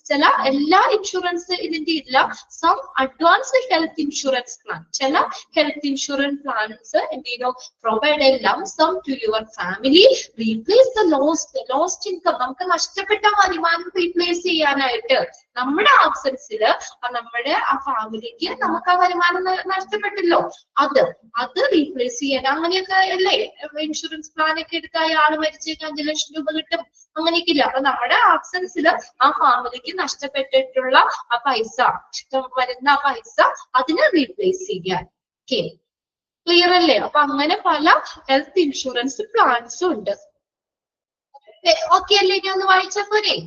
ചില എല്ലാ ഇൻഷുറൻസ് ഇതിന്റെ ഇല്ല. Some advanced health insurance plan. ചില ഹെൽത്ത് ഇൻഷുറൻസ് പ്ലാൻസ് എന്ത് ചെയ്യുന്നു? Provide a lump sum to your family replace the lost income. നമുക്ക് നഷ്ടപ്പെട്ട വരുമാനം റീപ്ലേസ് ചെയ്യാനായിട്ട് നമ്മുടെ ആബ്സെൻസില് നമ്മുടെ ആ ഫാമിലിക്ക് നമുക്ക് ആ വരുമാനം നഷ്ടപ്പെട്ടല്ലോ, അത് റീപ്ലേസ് ചെയ്യാൻ. അങ്ങനെയൊക്കെ അല്ലേ ഇൻഷുറൻസ് പ്ലാൻ ഒക്കെ എടുത്താൽ ആള് മരിച്ചു 5 ലക്ഷം രൂപ കിട്ടും, അങ്ങനെയൊക്കെ ഇല്ല. അപ്പൊ നമ്മുടെ ആബ്സെൻസില് ആ ഫാമിലിക്ക് നഷ്ടപ്പെട്ടിട്ടുള്ള ആ പൈസ, വരുന്ന ആ പൈസ അതിനെ റീപ്ലേസ് ചെയ്യാൻ. ഓക്കെ, ക്ലിയർ അല്ലേ? അപ്പൊ അങ്ങനെ പല ഹെൽത്ത് ഇൻഷുറൻസ് പ്ലാൻസും ഉണ്ട്. ഓക്കെ അല്ലേ? ഇനി ഒന്ന് വായിച്ചാൽ പോരെ?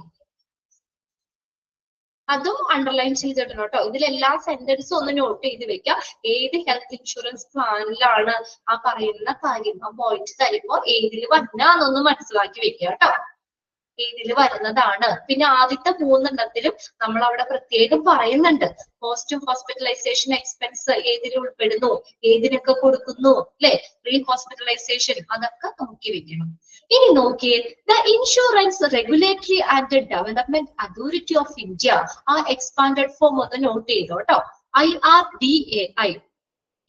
അതും അണ്ടർലൈൻ ചെയ്തിട്ടുണ്ട് കേട്ടോ. ഇതിലെല്ലാ സെന്റൻസും ഒന്ന് നോട്ട് ചെയ്ത് വെക്കാം. ഏത് ഹെൽത്ത് ഇൻഷുറൻസ് പ്ലാനിലാണ് ആ പറയുന്ന കാര്യം, ആ പോയിന്റ് തരുമ്പോ ഏതിൽ വന്നാന്നൊന്ന് മനസ്സിലാക്കി വെക്കുക കേട്ടോ. ഏതിൽ വരുന്നതാണ്. പിന്നെ ആദ്യത്തെ 3 എണ്ണത്തിലും നമ്മൾ അവിടെ പ്രത്യേകം പറയുന്നുണ്ട് പോസ്റ്റ് ഹോസ്പിറ്റലൈസേഷൻ എക്സ്പെൻസ് ഏതിൽ ഉൾപ്പെടുന്നു, ഏതിനൊക്കെ കൊടുക്കുന്നു അല്ലെ, പ്രീ ഹോസ്പിറ്റലൈസേഷൻ, അതൊക്കെ നോക്കി വെക്കണം. ഇനി നോക്കിയേ, the insurance regulatory and development authority of India. ആ എക്സ്പാൻഡഡ് ഫോം ഒന്ന് നോട്ട് ചെയ്തോ കേട്ടോ. IRDAI,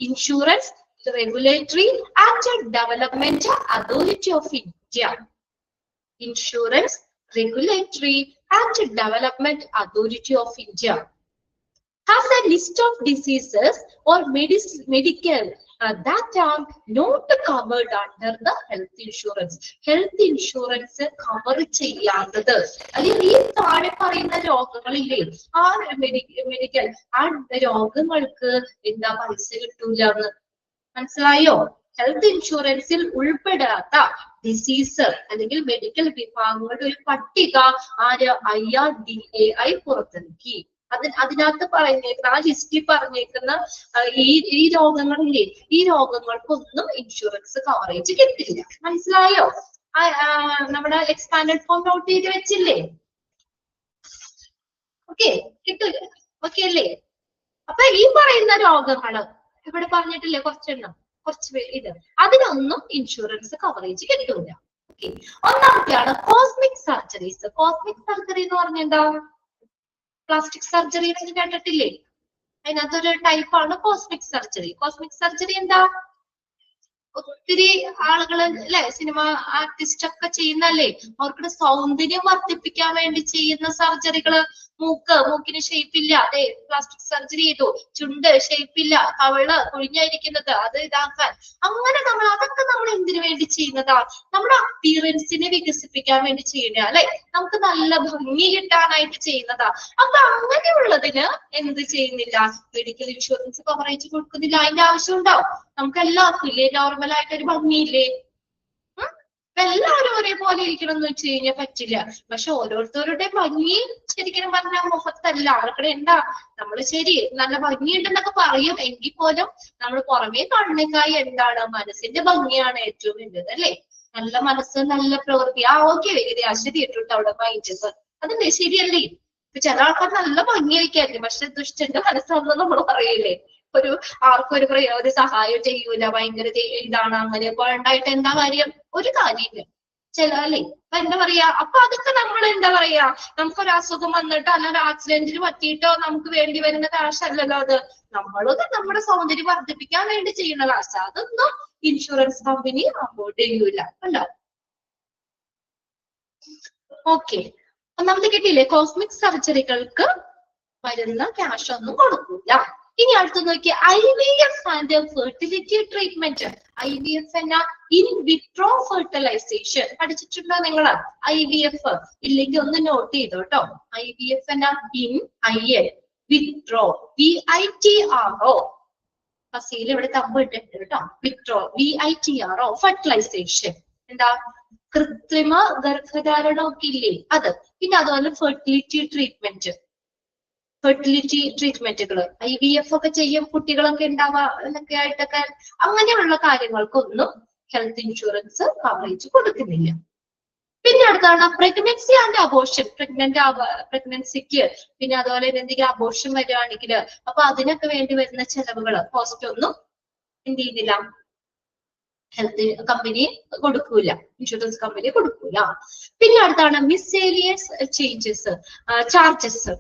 insurance regulatory and development authority of India. Insurance Regulatory and Development Authority of India. has a list of diseases or medical that are not covered under the health insurance. Health insurance cover ചെയ്യാത്തത് അല്ലെങ്കിൽ ഈ താഴെ പറയുന്ന രോഗങ്ങളില്ലേ ആ മെഡിക്കൽ ആ രോഗങ്ങൾക്ക് എന്താ പൈസ കിട്ടൂല എന്ന് മനസ്സിലായോ? ഹെൽത്ത് ഇൻഷുറൻസിൽ ഉൾപ്പെടാത്ത ഡിസീസ് അല്ലെങ്കിൽ മെഡിക്കൽ വിഭാഗങ്ങളുടെ ഒരു പട്ടിക IRDAI പുറത്തിറക്കി. അതിനകത്ത് പറഞ്ഞേക്കുന്ന ആ ലിസ്റ്റിൽ പറഞ്ഞേക്കുന്ന ഈ രോഗങ്ങളില്ലേ ഈ രോഗങ്ങൾക്കൊന്നും ഇൻഷുറൻസ് കവറേജ് കിട്ടില്ല. മനസ്സിലായോ? നമ്മുടെ എക്സ്പാൻഡഡ് ഫോം നോട്ട് ചെയ്ത് വെച്ചില്ലേ? ഓക്കെ, കിട്ടില്ല. ഓക്കെ അല്ലേ? അപ്പൊ ഈ പറയുന്ന രോഗങ്ങള് ഇവിടെ പറഞ്ഞിട്ടില്ലേ കുറച്ചെണ്ണം, ഇത് അതിനൊന്നും ഇൻഷുറൻസ് കവറേജ് കിട്ടൂല. ഓക്കെ, ഒന്നാമത്തെയാണ് കോസ്മിക് സർജറീസ്. കോസ്മിക് സർജറി എന്ന് പറഞ്ഞാൽ എന്താ? പ്ലാസ്റ്റിക് സർജറി എന്ന് കേട്ടിട്ടില്ലേ? അതിനകത്തൊരു ടൈപ്പാണ് കോസ്മിക് സർജറി. കോസ്മിക് സർജറി എന്താ? ഒത്തിരി ആളുകള് അല്ലെ, സിനിമ ആർട്ടിസ്റ്റ് ഒക്കെ ചെയ്യുന്നല്ലേ, അവർക്ക് സൗന്ദര്യം വർദ്ധിപ്പിക്കാൻ വേണ്ടി ചെയ്യുന്ന സർജറികള്. മൂക്കിന് ഷേപ്പില്ല, അതെ പ്ലാസ്റ്റിക് സർജറി ചെയ്തു. ചുണ്ട് ഷേപ്പില്ല, കവിള് കുഴിഞ്ഞായിരിക്കുന്നത് അത് ഇതാക്കാൻ. അങ്ങനെ അതൊക്കെ നമ്മൾ എന്തിനു വേണ്ടി ചെയ്യുന്നതാ? നമ്മുടെ അപ്പിയറൻസിനെ വികസിപ്പിക്കാൻ വേണ്ടി ചെയ്യുന്ന അല്ലെ, നമുക്ക് നല്ല ഭംഗി കിട്ടാനായിട്ട് ചെയ്യുന്നതാ. അപ്പൊ അങ്ങനെയുള്ളതിന് എന്ത് ചെയ്യുന്നില്ല? മെഡിക്കൽ ഇൻഷുറൻസ് കവറേജ് കൊടുക്കുന്നില്ല. അതിന്റെ ആവശ്യം ഉണ്ടാവും. നമുക്ക് എല്ലാവർക്കും ഇല്ലേ നോർമൽ ആയിട്ടൊരു ഭംഗിയില്ലേ? എല്ലാവരും ഒരേപോലെ ഇരിക്കണം എന്ന് വെച്ച് കഴിഞ്ഞാൽ പറ്റില്ല. പക്ഷെ ഓരോരുത്തരുടെ ഭംഗി ശരിക്കും പറഞ്ഞാൽ മുഖത്തല്ല, അവർക്കടെ എന്താ നമ്മള് ശരി നല്ല ഭംഗിയുണ്ടെന്നൊക്കെ പറയും. എങ്കിൽ പോലും നമ്മൾ പുറമേ കാണുന്നേക്കായി എന്താണ് മനസ്സിന്റെ ഭംഗിയാണ് ഏറ്റവും വലുത് അല്ലെ? നല്ല മനസ്സ്, നല്ല പ്രവൃത്തി. ഓക്കെ, ശരി ഇട്ടിട്ട് അവിടെ മൈൻഡ് അതല്ലേ ശരിയല്ലേ? ഇപ്പൊ ചില ആൾക്കാർ നല്ല ഭംഗിയായിരിക്കും, പക്ഷെ ദുഷ്ടന്റെ മനസ്സാണെന്ന് നമ്മൾ പറയില്ലേ? ആർക്കും ഒരു സഹായം ചെയ്യൂല, ഭയങ്കര ഇതാണ്. അങ്ങനെയൊക്കെ ഉണ്ടായിട്ട് എന്താ കാര്യം? ഒരു കാര്യമില്ല. അല്ലേ? അപ്പൊ എന്താ പറയാ? അപ്പൊ അതൊക്കെ നമ്മൾ എന്താ പറയാ, നമുക്കൊരു അസുഖം വന്നിട്ടോ അല്ല ആക്സിഡന്റിന് പറ്റിയിട്ടോ നമുക്ക് വേണ്ടി വരുന്ന കാശല്ലല്ലോ അത്. നമ്മളത് നമ്മുടെ സൗന്ദര്യം വർദ്ധിപ്പിക്കാൻ വേണ്ടി ചെയ്യുന്ന കാശ്. അതൊന്നും ഇൻഷുറൻസ് കമ്പനി അഫോർഡ് ചെയ്യൂല. ഉണ്ടോ? ഓക്കെ, ഒന്നാമത് കിട്ടിയില്ലേ? കോസ്മിക് സർജറികൾക്ക് വരുന്ന ക്യാഷ് ഒന്നും കൊടുക്കൂല. ഇനി അടുത്ത് നോക്കിയ IVF and fertility treatment. IVF എന്ന ഇൻ വിട്രോ ഫെർട്ടിലൈസേഷൻ പഠിച്ചിട്ടുണ്ടോ നിങ്ങൾ? IVF ഇല്ലെങ്കിൽ ഒന്ന് നോട്ട് ചെയ്തോ കേട്ടോ. IVF എന്ന ഇൻ വിട്രോ VITRO ഫസീൽ ഇവിടെ തമ്പ് ഇട്ടിട്ടുണ്ട് കേട്ടോ. വിട്രോ VITRO ഫെർട്ടിലൈസേഷൻ എന്താ? കൃത്രിമ ഗർഭധാരണം ഒക്കെ ഇല്ലേ അത്. പിന്നെ അതുപോലെ ഫെർട്ടിലിറ്റി ട്രീറ്റ്മെന്റുകൾ IVF ഒക്കെ ചെയ്യും കുട്ടികളൊക്കെ ഉണ്ടാവാനൊക്കെ ആയിട്ടൊക്കെ. അങ്ങനെയുള്ള കാര്യങ്ങൾക്കൊന്നും ഹെൽത്ത് ഇൻഷുറൻസ് കവറേജ് കൊടുക്കുന്നില്ല. പിന്നെ അടുത്താണ് പ്രഗ്നൻസി ആൻഡ് അബോർഷൻ. പ്രഗ്നൻസിക്ക് പിന്നെ അതുപോലെ എന്തെങ്കിലും അബോർഷൻ വരികയാണെങ്കിൽ അപ്പൊ അതിനൊക്കെ വേണ്ടി വരുന്ന ചെലവുകൾ കോസ്റ്റ് ഒന്നും എന്ത് ചെയ്യുന്നില്ല, ഹെൽത്ത് കമ്പനി കൊടുക്കൂല, ഇൻഷുറൻസ് കമ്പനി കൊടുക്കൂല. പിന്നെ അടുത്താണ് മിസ്ലേനിയസ് ചാർജസ്.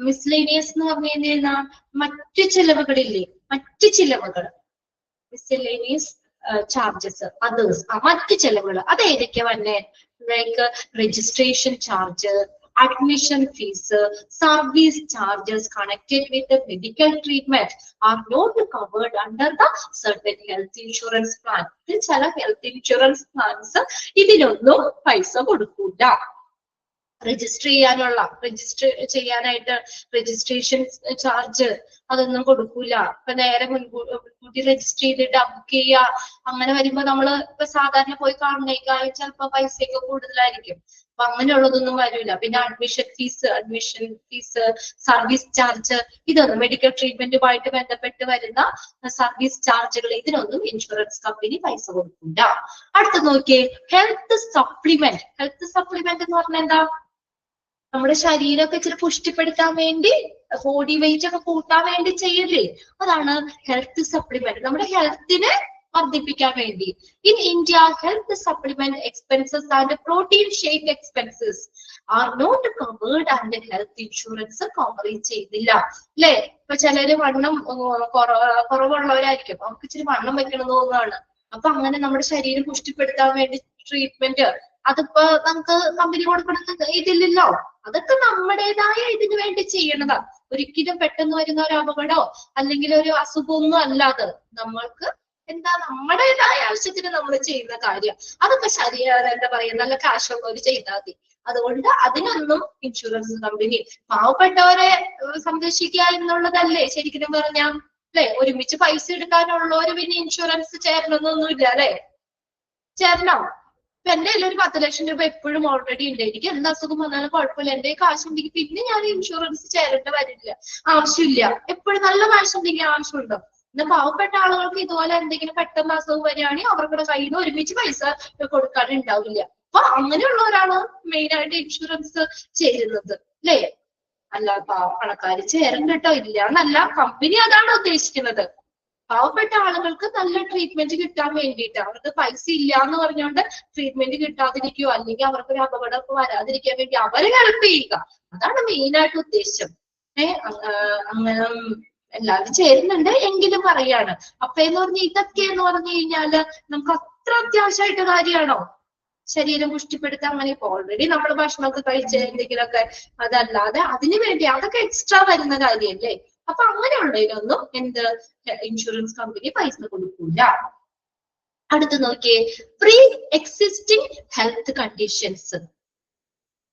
മിസ്ലേനിയസ് എന്ന് പറഞ്ഞു കഴിഞ്ഞാൽ മറ്റു ചിലവുകളില്ലേ, മിസ്ലേനിയസ് ചാർജസ്, അതേഴ്സ്, മറ്റു ചെലവുകൾ. അത് ഏതൊക്കെയാ വന്നെ? Like registration charge, admission fees, service charges connected with the medical treatment are not covered under the certain health insurance plan. ചില ഹെൽത്ത് ഇൻഷുറൻസ് പ്ലാൻസ് ഇതിനൊന്നും പൈസ കൊടുക്കൂല. രജിസ്റ്റർ ചെയ്യാനായിട്ട് രജിസ്ട്രേഷൻ ചാർജ് അതൊന്നും കൊടുക്കൂല. ഇപ്പൊ നേരെ മുൻകൂട്ടി രജിസ്റ്റർ ചെയ്തിട്ട് ബുക്ക് ചെയ്യുക അങ്ങനെ വരുമ്പോ നമ്മള് ഇപ്പൊ സാധാരണ പോയി കാണുന്നേക്കാൾ ചിലപ്പോ പൈസയൊക്കെ കൂടുതലായിരിക്കും. അപ്പൊ അങ്ങനെയുള്ളതൊന്നും വരില്ല. പിന്നെ അഡ്മിഷൻ ഫീസ്, സർവീസ് ചാർജ്, ഇതൊന്നും മെഡിക്കൽ ട്രീറ്റ്മെന്റുമായിട്ട് ബന്ധപ്പെട്ട് വരുന്ന സർവീസ് ചാർജുകൾ ഇതിനൊന്നും ഇൻഷുറൻസ് കമ്പനി പൈസ കൊടുക്കില്ല. അടുത്ത് നോക്കിയേ, ഹെൽത്ത് സപ്ലിമെന്റ്. ഹെൽത്ത് സപ്ലിമെന്റ് എന്ന് പറഞ്ഞാൽ എന്താ? നമ്മുടെ ശരീരമൊക്കെ ഇച്ചിരി പുഷ്ടിപ്പെടുത്താൻ വേണ്ടി, ബോഡി വെയിറ്റ് ഒക്കെ കൂട്ടാൻ വേണ്ടി ചെയ്യില്ലേ, അതാണ് ഹെൽത്ത് സപ്ലിമെന്റ്. നമ്മുടെ ഹെൽത്തിനെ വർദ്ധിപ്പിക്കാൻ വേണ്ടി. In India health supplement expenses and protein shake expenses are not covered and health insurance coverage ചെയ്തില്ല. അല്ലെ? ഇപ്പൊ ചിലര് വണ്ണം കുറവുള്ളവരായിരിക്കും, അവർക്ക് ഇച്ചിരി വണ്ണം വെക്കണം തോന്നുന്നതാണ്. അപ്പൊ അങ്ങനെ നമ്മുടെ ശരീരം പുഷ്ടിപ്പെടുത്താൻ വേണ്ടി ട്രീറ്റ്മെന്റ് അതിപ്പോ നമുക്ക് കമ്പനി കൊടുക്കുന്ന ഇതില്ലല്ലോ. അതൊക്കെ നമ്മുടേതായ ഇതിനു വേണ്ടി ചെയ്യണതാ. ഒരിക്കലും പെട്ടെന്ന് വരുന്ന ഒരു അപകടമോ അല്ലെങ്കിൽ ഒരു അസുഖമൊന്നും അല്ലാതെ നമ്മൾക്ക് എന്താ നമ്മുടേതായ ആവശ്യത്തിന് നമ്മൾ ചെയ്യുന്ന കാര്യം അതൊക്കെ ശരിയാണ്, എന്താ പറയാ, നല്ല കാശുള്ളവർ ചെയ്താൽ മതി. അതുകൊണ്ട് അതിനൊന്നും ഇൻഷുറൻസ് കമ്പനി പാവപ്പെട്ടവരെ സംരക്ഷിക്കുക എന്നുള്ളതല്ലേ ശരിക്കും പറഞ്ഞാ, അല്ലെ? ഒരുമിച്ച് പൈസ എടുക്കാനുള്ളവര് പിന്നെ ഇൻഷുറൻസ് ചേരണമെന്നൊന്നുമില്ല, അല്ലെ? ചേരണം. ഇപ്പൊ എന്റെ കയ്യിൽ ഒരു 10 ലക്ഷം രൂപ എപ്പോഴും ഓൾറെഡി ഉണ്ട്. എനിക്ക് എന്ത് അസുഖം വന്നാലും കുഴപ്പമില്ല, എന്റെ കാശുണ്ടെങ്കിൽ പിന്നെ ഞാൻ ഇൻഷുറൻസ് ചേരേണ്ട വരില്ല, ആവശ്യമില്ല. എപ്പോഴും നല്ല കാശുണ്ടെങ്കിൽ ആവശ്യമുണ്ടോ? എന്നാൽ പാവപ്പെട്ട ആളുകൾക്ക് ഇതുപോലെ എന്തെങ്കിലും പെട്ടെന്ന് അസുഖം വരികയാണെങ്കിൽ അവരുടെ കയ്യിൽ നിന്ന് ഒരുമിച്ച് പൈസ കൊടുക്കാനുണ്ടാവില്ല. അപ്പൊ അങ്ങനെയുള്ളവരാണ് മെയിൻ ആയിട്ട് ഇൻഷുറൻസ് ചേരുന്നത്, അല്ലേ? അല്ല പണക്കാര് ചേരണ്ട കേട്ടോ, ഇല്ല എന്നല്ല, കമ്പനി അതാണ് ഉദ്ദേശിക്കുന്നത്. പാവപ്പെട്ട ആളുകൾക്ക് നല്ല ട്രീറ്റ്മെന്റ് കിട്ടാൻ വേണ്ടിയിട്ട്, അവർക്ക് പൈസ ഇല്ല എന്ന് പറഞ്ഞുകൊണ്ട് ട്രീറ്റ്മെന്റ് കിട്ടാതിരിക്കുകയോ അല്ലെങ്കിൽ അവർക്ക് ഒരു അപകടമൊക്കെ വരാതിരിക്കാൻ വേണ്ടി അവരെ ഹെൽപ്പ് ചെയ്യുക, അതാണ് മെയിൻ ആയിട്ട് ഉദ്ദേശം. അങ്ങനെ എല്ലാവരും ചേരുന്നുണ്ട് എങ്കിലും പറയാണ്. അപ്പൊ എന്ന് പറഞ്ഞ ഇതൊക്കെ എന്ന് പറഞ്ഞു കഴിഞ്ഞാല് നമുക്ക് അത്ര അത്യാവശ്യമായിട്ട് കാര്യമാണോ ശരീരം പുഷ്ടിപ്പെടുത്താൻ? അങ്ങനെ ഇപ്പൊ ഓൾറെഡി നമ്മൾ ഭക്ഷണമൊക്കെ കഴിച്ച എന്തെങ്കിലുമൊക്കെ, അതല്ലാതെ അതിനു വേണ്ടി അതൊക്കെ എക്സ്ട്രാ വരുന്ന കാര്യമല്ലേ? അപ്പൊ അങ്ങനെയുള്ളതിനൊന്നും എന്ത് ഇൻഷുറൻസ് കമ്പനി പൈസ കൊടുക്കൂല. അടുത്ത് നോക്കിയേ, പ്രീ എക്സിസ്റ്റിംഗ് ഹെൽത്ത് കണ്ടീഷൻസ്.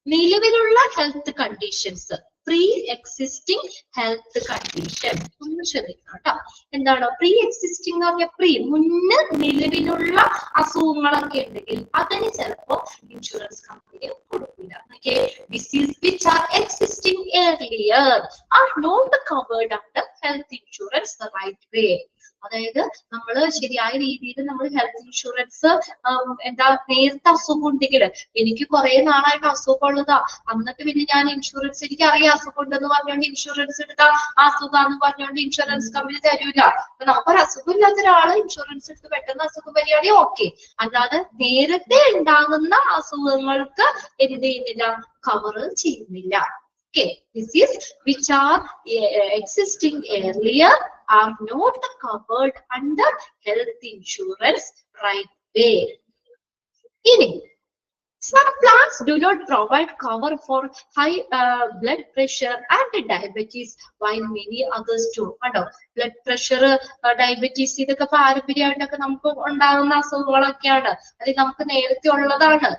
നിലവിലുള്ള health conditions, pre existing health condition ഒന്ന് ശ്രദ്ധിക്കണം കേട്ടോ. എന്താണ് പ്രീ എക്സിസ്റ്റിംഗ് എന്ന് പറഞ്ഞാൽ? പ്രീ മുന്നേ നിലവിലുള്ള അസുഖങ്ങളൊക്കെ ഉണ്ടെങ്കിൽ അതിന് ചിലപ്പോ ഇൻഷുറൻസ് കമ്പനി കൊടുക്കില്ല. Disease which are existing earlier are not covered under health insurance the right way. അതായത് നമ്മൾ ശരിയായ രീതിയിൽ നമ്മൾ ഹെൽത്ത് ഇൻഷുറൻസ് എന്താ നേരത്തെ അസുഖം ഉണ്ടെങ്കിൽ, എനിക്ക് കുറെ നാളായിട്ട് അസുഖം ഉള്ളതാ, എന്നിട്ട് പിന്നെ ഞാൻ ഇൻഷുറൻസ്, എനിക്ക് അറിയാം അസുഖം ഉണ്ടെന്ന് പറഞ്ഞുകൊണ്ട് ഇൻഷുറൻസ് എടുക്കാം, അസുഖാന്ന് പറഞ്ഞുകൊണ്ട് ഇൻഷുറൻസ് കമ്പനി തരൂല. അപ്പൊ നമുക്കൊരു അസുഖം ഇല്ലാത്ത ഒരാള് ഇൻഷുറൻസ് എടുത്ത് പെട്ടെന്ന് അസുഖം വരികയാണെങ്കിൽ ഓക്കെ, അല്ലാതെ നേരത്തെ ഉണ്ടാകുന്ന അസുഖങ്ങൾക്ക് എന്ത് ചെയ്യുന്നില്ല, കവർ ചെയ്യുന്നില്ല. Okay, disease which are existing earlier are not covered under health insurance right way. Some plans do not provide cover for high blood pressure and diabetes, while many others do. Blood pressure, diabetes ഇതൊക്കെ പാരമ്പര്യമായിട്ടൊക്കെ നമുക്ക് ഉണ്ടാകുന്ന അസുഖങ്ങളൊക്കെയാണ്, അത് നമുക്ക് നേരത്തെ ഉള്ളതാണ്.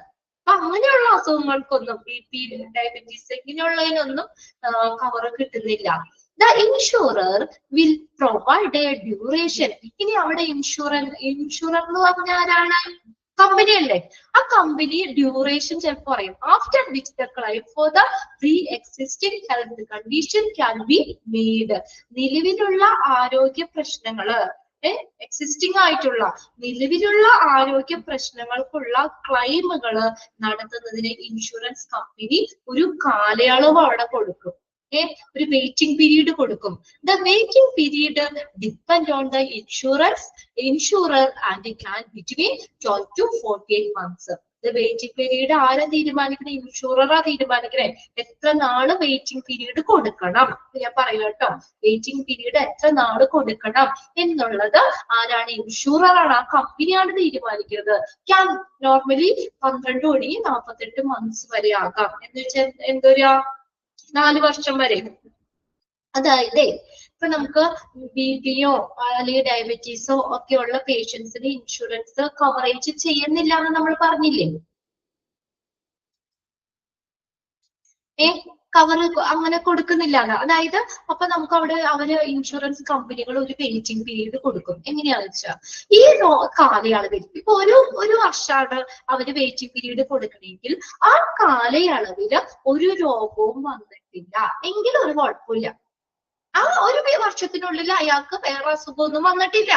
അപ്പൊ അങ്ങനെയുള്ള അസുഖങ്ങൾക്കൊന്നും, ബി പി, ഡയബറ്റീസ് ഇങ്ങനെയുള്ളതിനൊന്നും കവർ കിട്ടുന്നില്ല. The insurer will provide a duration. ഇനി അവിടെ ഇൻഷുറർ എന്ന് പറഞ്ഞാൽ ആരാണ്? കമ്പനി അല്ലേ? ആ കമ്പനി ഡ്യൂറേഷൻ ചിലപ്പോൾ പറയും. After which the claim for the pre existing health condition can be made. നിലവിലുള്ള ആരോഗ്യ പ്രശ്നങ്ങള്, എക്സിസ്റ്റിംഗ് ആയിട്ടുള്ള നിലവിലുള്ള ആരോഗ്യ പ്രശ്നങ്ങൾക്കുള്ള ക്ലെയിമുകള് നടത്തുന്നതിന് ഇൻഷുറൻസ് കമ്പനി ഒരു കാലയളവ് അവിടെ കൊടുക്കും, ഒരു വെയിറ്റിംഗ് പീരീഡ് കൊടുക്കും. The waiting period depend on the insurer and can between 12 to 48 months. The waiting period ആരാ തീരുമാനിക്കണേ? ഇൻഷുററാ തീരുമാനിക്കണേ. എത്ര നാള് വെയിറ്റിംഗ് പീരീഡ് കൊടുക്കണം, ഞാൻ പറയാം കേട്ടോ. വെയിറ്റിംഗ് പീരീഡ് എത്ര നാള് കൊടുക്കണം എന്നുള്ളത് ആരാണ്? ഇൻഷുററാണ്, ആ കമ്പനിയാണ് തീരുമാനിക്കുന്നത്. ക്യാൻ നോർമലി 12 തുടങ്ങി 48 months വരെ ആകാം. എന്ന് വെച്ചാൽ എന്തൊരു 4 വർഷം വരെ. അതായത് ഇപ്പൊ നമുക്ക് ബി പിയോ അല്ലെങ്കിൽ ഡയബറ്റീസോ ഒക്കെ ഉള്ള പേഷ്യൻസിന് ഇൻഷുറൻസ് കവറേജ് ചെയ്യുന്നില്ല എന്ന് നമ്മൾ പറഞ്ഞില്ലേ? കവർ അങ്ങനെ കൊടുക്കുന്നില്ല. അതായത് അപ്പൊ നമുക്ക് അവിടെ അവര് ഇൻഷുറൻസ് കമ്പനികൾ ഒരു വെയിറ്റിംഗ് പീരീഡ് കൊടുക്കും. എങ്ങനെയാന്ന് വെച്ചാൽ ഈ കാലയളവിൽ ഇപ്പൊ ഒരു വർഷമാണ് അവര് വെയിറ്റിംഗ് പീരീഡ് കൊടുക്കണമെങ്കിൽ ആ കാലയളവില് ഒരു രോഗവും വന്നിട്ടില്ല എങ്കിൽ ഒരു കുഴപ്പമില്ല. ആ ഒരു വർഷത്തിനുള്ളിൽ അയാൾക്ക് വേറെ അസുഖമൊന്നും വന്നിട്ടില്ല,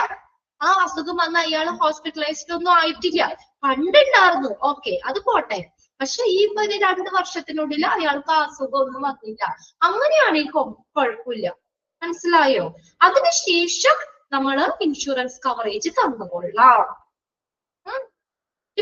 ആ അസുഖം വന്ന് അയാൾ ഹോസ്പിറ്റലൈസ്ഡ് ഒന്നും ആയിട്ടില്ല, പണ്ടുണ്ടായിരുന്നു, ഓക്കെ അത് പോട്ടെ. പക്ഷെ ഈ 2 വർഷത്തിനുള്ളിൽ അയാൾക്ക് ആ അസുഖം ഒന്നും വന്നില്ല, അങ്ങനെയാണെങ്കിൽ കുഴപ്പമില്ല. മനസ്സിലായോ? അതിനുശേഷം നമ്മൾ ഇൻഷുറൻസ് കവറേജ് തന്നുകൊള്ളാം.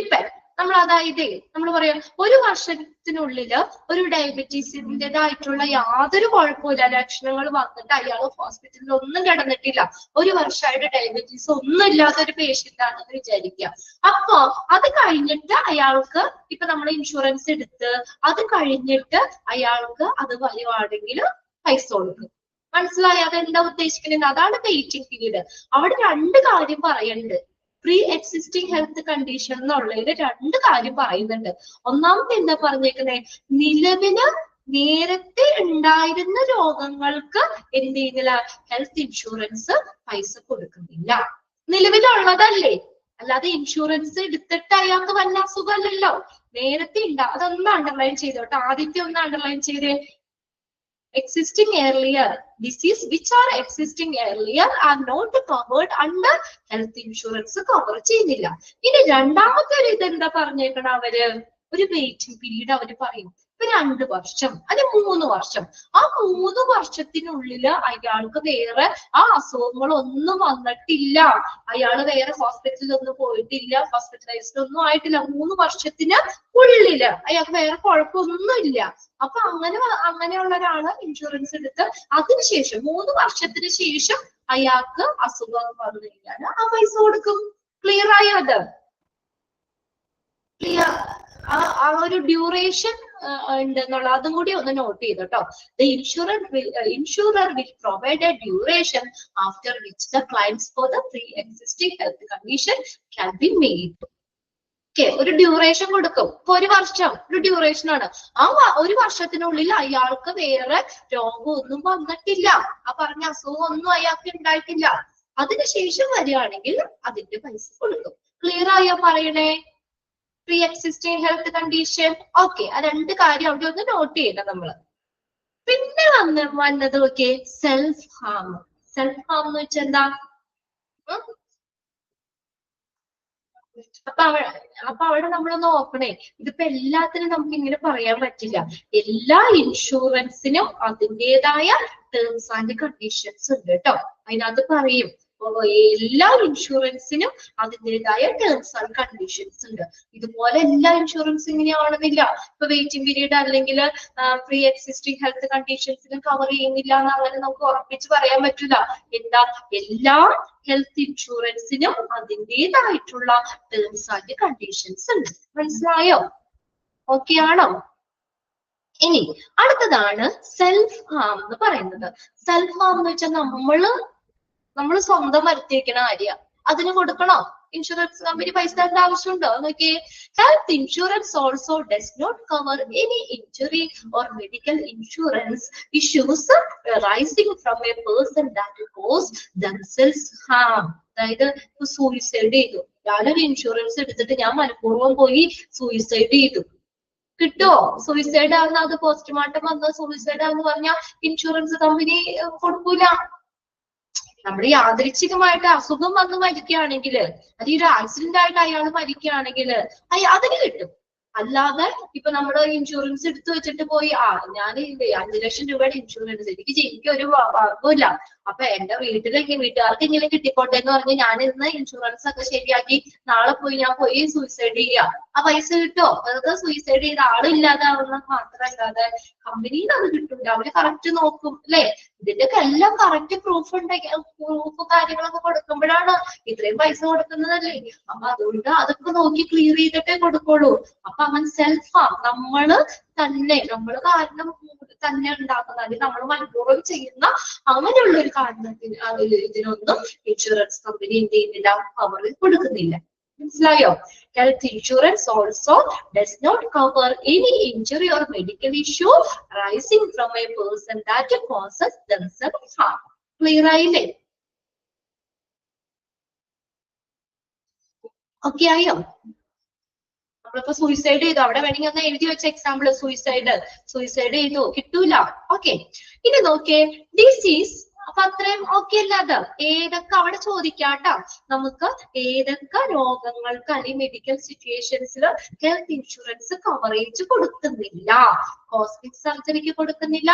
ഇപ്പൊ നമ്മൾ അതായത് നമ്മൾ പറയാം ഒരു വർഷത്തിനുള്ളില് ഒരു ഡയബറ്റീസിൻ്റെതായിട്ടുള്ള യാതൊരു കുഴപ്പമില്ല, ലക്ഷണങ്ങൾ വന്നിട്ട് അയാൾ ഹോസ്പിറ്റലിൽ ഒന്നും കിടന്നിട്ടില്ല, ഒരു വർഷമായിട്ട് ഡയബറ്റീസ് ഒന്നും ഇല്ലാത്ത ഒരു പേഷ്യന്റ് ആണെന്ന് വിചാരിക്കുക. അപ്പൊ അത് കഴിഞ്ഞിട്ട് അയാൾക്ക് ഇപ്പൊ നമ്മൾ ഇൻഷുറൻസ് എടുത്ത് അത് കഴിഞ്ഞിട്ട് അയാൾക്ക് അത് വരുവാണെങ്കിൽ പൈസ കൊടുക്കും. മനസ്സിലായി അതെന്താ ഉദ്ദേശിക്കുന്നത്? അതാണ് വെയിറ്റിംഗ് പീരീഡ്. അവിടെ രണ്ട് കാര്യം പറയുന്നുണ്ട്. പ്രീ എക്സിസ്റ്റിംഗ് ഹെൽത്ത് കണ്ടീഷൻ എന്നുള്ളതിൽ രണ്ട് കാര്യം പറയുന്നുണ്ട്. ഒന്നാമത്തെ എന്താ പറഞ്ഞേക്കുന്നത്? നിലവില് നേരത്തെ ഉണ്ടായിരുന്ന രോഗങ്ങൾക്ക് എന്ത് ചെയ്യുന്നില്ല, ഹെൽത്ത് ഇൻഷുറൻസ് പൈസ കൊടുക്കുന്നില്ല. നിലവിലുള്ളതല്ലേ, അല്ലാതെ ഇൻഷുറൻസ് എടുത്തിട്ട് അയാൾക്ക് വല്ല അസുഖമല്ലല്ലോ, നേരത്തെ ഉണ്ടാ. അതൊന്ന് അണ്ടർലൈൻ ചെയ്തോട്ടെ. ആദ്യത്തെ ഒന്ന് അണ്ടർലൈൻ ചെയ്തേ. existing earlier, disease which are existing earlier are not covered under health insurance cover ചെയ്യുന്നില്ല. ഇനി രണ്ടാമത്തെ ഒരു ഇതെന്താ പറഞ്ഞേക്കണം അവര്? ഒരു വെയിറ്റിംഗ് പീരീഡ് അവര് പറയും. ഇപ്പൊ 2 വർഷം അല്ലെങ്കിൽ 3 വർഷം. ആ 3 വർഷത്തിനുള്ളിൽ അയാൾക്ക് വേറെ ആ അസുഖങ്ങളൊന്നും വന്നിട്ടില്ല, അയാള് വേറെ ഹോസ്പിറ്റലിലൊന്നും പോയിട്ടില്ല, ഹോസ്പിറ്റലൈസ്ഡ് ഒന്നും ആയിട്ടില്ല, 3 വർഷത്തിന് ഉള്ളില് അയാൾക്ക് വേറെ കുഴപ്പമൊന്നും ഇല്ല. അപ്പൊ അങ്ങനെയുള്ള ഒരാള് ഇൻഷുറൻസ് എടുത്ത് അതിനുശേഷം 3 വർഷത്തിന് ശേഷം അയാൾക്ക് അസുഖം വന്നു കഴിഞ്ഞാൽ ആ പൈസ കൊടുക്കും. ക്ലിയർ ആയോ? അത് ക്ലിയർ? ആ ഒരു ഡ്യൂറേഷൻ ഉണ്ടെന്നുള്ള അതും കൂടി ഒന്ന് not ചെയ്തോട്ടോ. The insurer will provide a duration after which the claims for the pre-existing health condition can be made. ഒരു ഡ്യൂറേഷൻ കൊടുക്കും. ഇപ്പൊ 1 വർഷം ഒരു ഡ്യൂറേഷൻ ആണ്. ആ 1 വർഷത്തിനുള്ളിൽ അയാൾക്ക് വേറെ രോഗമൊന്നും വന്നിട്ടില്ല, ആ പറഞ്ഞ അസുഖം ഒന്നും അയാൾക്ക് ഉണ്ടായിട്ടില്ല, അതിനുശേഷം വരികയാണെങ്കിൽ അതിന്റെ പൈസ കൊടുക്കും. ക്ലിയർ ആയോ പറയണേ? Pre existing health condition. Okay, ആ രണ്ട് കാര്യം അവിടെ ഒന്ന് നോട്ട് ചെയ്യണം നമ്മള്. പിന്നെ വന്നത് okay, self harm. Self harm എന്ന് വെച്ചാൽ എന്താ? അപ്പൊ അവിടെ നമ്മളൊന്ന് നോക്കണേ. ഇതിപ്പോ എല്ലാത്തിനും നമുക്ക് ഇങ്ങനെ പറയാൻ പറ്റില്ല. എല്ലാ ഇൻഷുറൻസിനും അതിൻ്റെതായ ടേംസ് ആൻഡ് കണ്ടീഷൻസ് ഉണ്ട് കേട്ടോ. അതിനകത്ത് പറയും എല്ലാ ഇൻഷുറൻസിനും അതിൻ്റെതായ ടേംസ് ആൻഡ് കണ്ടീഷൻസ് ഉണ്ട്. ഇതുപോലെ എല്ലാ ഇൻഷുറൻസ് ഇങ്ങനെയാണെന്നില്ല. ഇപ്പൊ വെയിറ്റിംഗ് പീരീഡ് അല്ലെങ്കിൽ പ്രീ എക്സിസ്റ്റിംഗ് ഹെൽത്ത് കണ്ടീഷൻസിനും കവർ ചെയ്യുന്നില്ല എന്ന് അങ്ങനെ നമുക്ക് ഉറപ്പിച്ച് പറയാൻ പറ്റില്ല. എന്താ, എല്ലാ ഹെൽത്ത് ഇൻഷുറൻസിനും അതിൻ്റെതായിട്ടുള്ള ടേംസ് ആൻഡ് കണ്ടീഷൻസ് ഉണ്ട്. മനസ്സിലായോ? ഓക്കെ ആണോ? ഇനി അടുത്തതാണ് സെൽഫ് ഹാം എന്ന് പറയുന്നത്. സെൽഫ് ഹാം എന്ന് വെച്ചാൽ നമ്മൾ സ്വന്തം വരുത്തിയിരിക്കണ കാര്യം, അതിന് കൊടുക്കണോ? ഇൻഷുറൻസ് കമ്പനി പൈസ തരേണ്ട ആവശ്യമുണ്ടോ? നോക്കിയേ, health insurance also does not cover any injury or medical insurance issues rising from a person that cause themselves harm. അതായത് സൂയിസൈഡ് ചെയ്തു, ഞാനൊരു ഇൻഷുറൻസ് എടുത്തിട്ട് ഞാൻ മനഃപൂർവ്വം പോയി സൂയിസൈഡ് ചെയ്തു, കിട്ടുമോ? സൂയിസൈഡ് ആവുന്ന അത് പോസ്റ്റ്മോർട്ടം വന്ന സൂയിസൈഡ് ആണെന്ന് പറഞ്ഞാൽ ഇൻഷുറൻസ് കമ്പനി കൊടുക്കൂല. നമ്മൾ യാദൃച്ഛികമായിട്ട് അസുഖം വന്ന് മരിക്കുകയാണെങ്കിൽ, അല്ലെങ്കിൽ ഒരു ആക്സിഡന്റ് ആയിട്ട് അയാൾ മരിക്കുകയാണെങ്കിൽ അതിന് കിട്ടും. അല്ലാതെ ഇപ്പൊ നമ്മുടെ ഇൻഷുറൻസ് എടുത്തു വെച്ചിട്ട് പോയി ഞാൻ 5 ലക്ഷം രൂപയുടെ ഇൻഷുറൻസ്, എനിക്ക് ഒരു കുഴപ്പമില്ല, അപ്പൊ എന്റെ വീട്ടുകാർക്ക് ഇങ്ങനെ കിട്ടിക്കോട്ടെ എന്ന് പറഞ്ഞ് ഞാൻ ഇന്ന് ഇൻഷുറൻസ് ഒക്കെ ശരിയാക്കി നാളെ ഞാൻ പോയി സൂയിസൈഡ് ചെയ്യാം, ആ പൈസ കിട്ടോ? അതൊക്കെ സൂയിസൈഡ് ചെയ്ത ആളില്ലാതാവുന്ന മാത്രമല്ലാതെ കമ്പനിയിൽ അത് കിട്ടൂല. അവര് കറക്റ്റ് നോക്കും അല്ലെ? ഇതിന്റെയൊക്കെ എല്ലാം കറക്റ്റ് പ്രൂഫ് കാര്യങ്ങളൊക്കെ കൊടുക്കുമ്പോഴാണ് ഇത്രയും പൈസ കൊടുക്കുന്നതല്ലേ. അപ്പൊ അതുകൊണ്ട് അതൊക്കെ നോക്കി ക്ലിയർ ചെയ്തിട്ടേ കൊടുക്കുള്ളൂ. അപ്പൊ അങ്ങനെ സെൽഫ് ഹാം നമ്മള് കാരണം തന്നെ ഉണ്ടാക്കുന്ന, അല്ലെങ്കിൽ നമ്മൾ മനഃപൂർവ്വം ചെയ്യുന്ന അങ്ങനെയുള്ള ഒരു കാരണത്തിന് ഇതിനൊന്നും ഇൻഷുറൻസ് കമ്പനി എന്ത് ചെയ്യുന്നില്ല, കവർ കൊടുക്കുന്നില്ല. മനസ്സിലായോ? Health insurance also does not cover any injury or medical issue rising from a person that causes themselves harm. Clear ആയില്ലേ? ഓക്കെ ആയോ? നമ്മളിപ്പോ സൂയിസൈഡ് ചെയ്തു, അവിടെ വേണമെങ്കിൽ ഒന്ന് എഴുതി വെച്ച എക്സാമ്പിൾ, സൂയിസൈഡ് ചെയ്തു, കിട്ടൂല. ഓക്കെ, ഇനി നോക്കിയേ, ഡിസീസ്. അപ്പൊ അത്രയും ഓക്കെ അല്ലാതെ ഏതൊക്കെ അവിടെ ചോദിക്കാട്ടോ, നമുക്ക് ഏതൊക്കെ രോഗങ്ങൾക്ക് അല്ലെങ്കിൽ മെഡിക്കൽ സിറ്റുവേഷൻസിൽ ഹെൽത്ത് ഇൻഷുറൻസ് കവറേജ് കൊടുക്കുന്നില്ല? കോസ്മെറ്റിക് സർജറിക്ക് കൊടുക്കുന്നില്ല,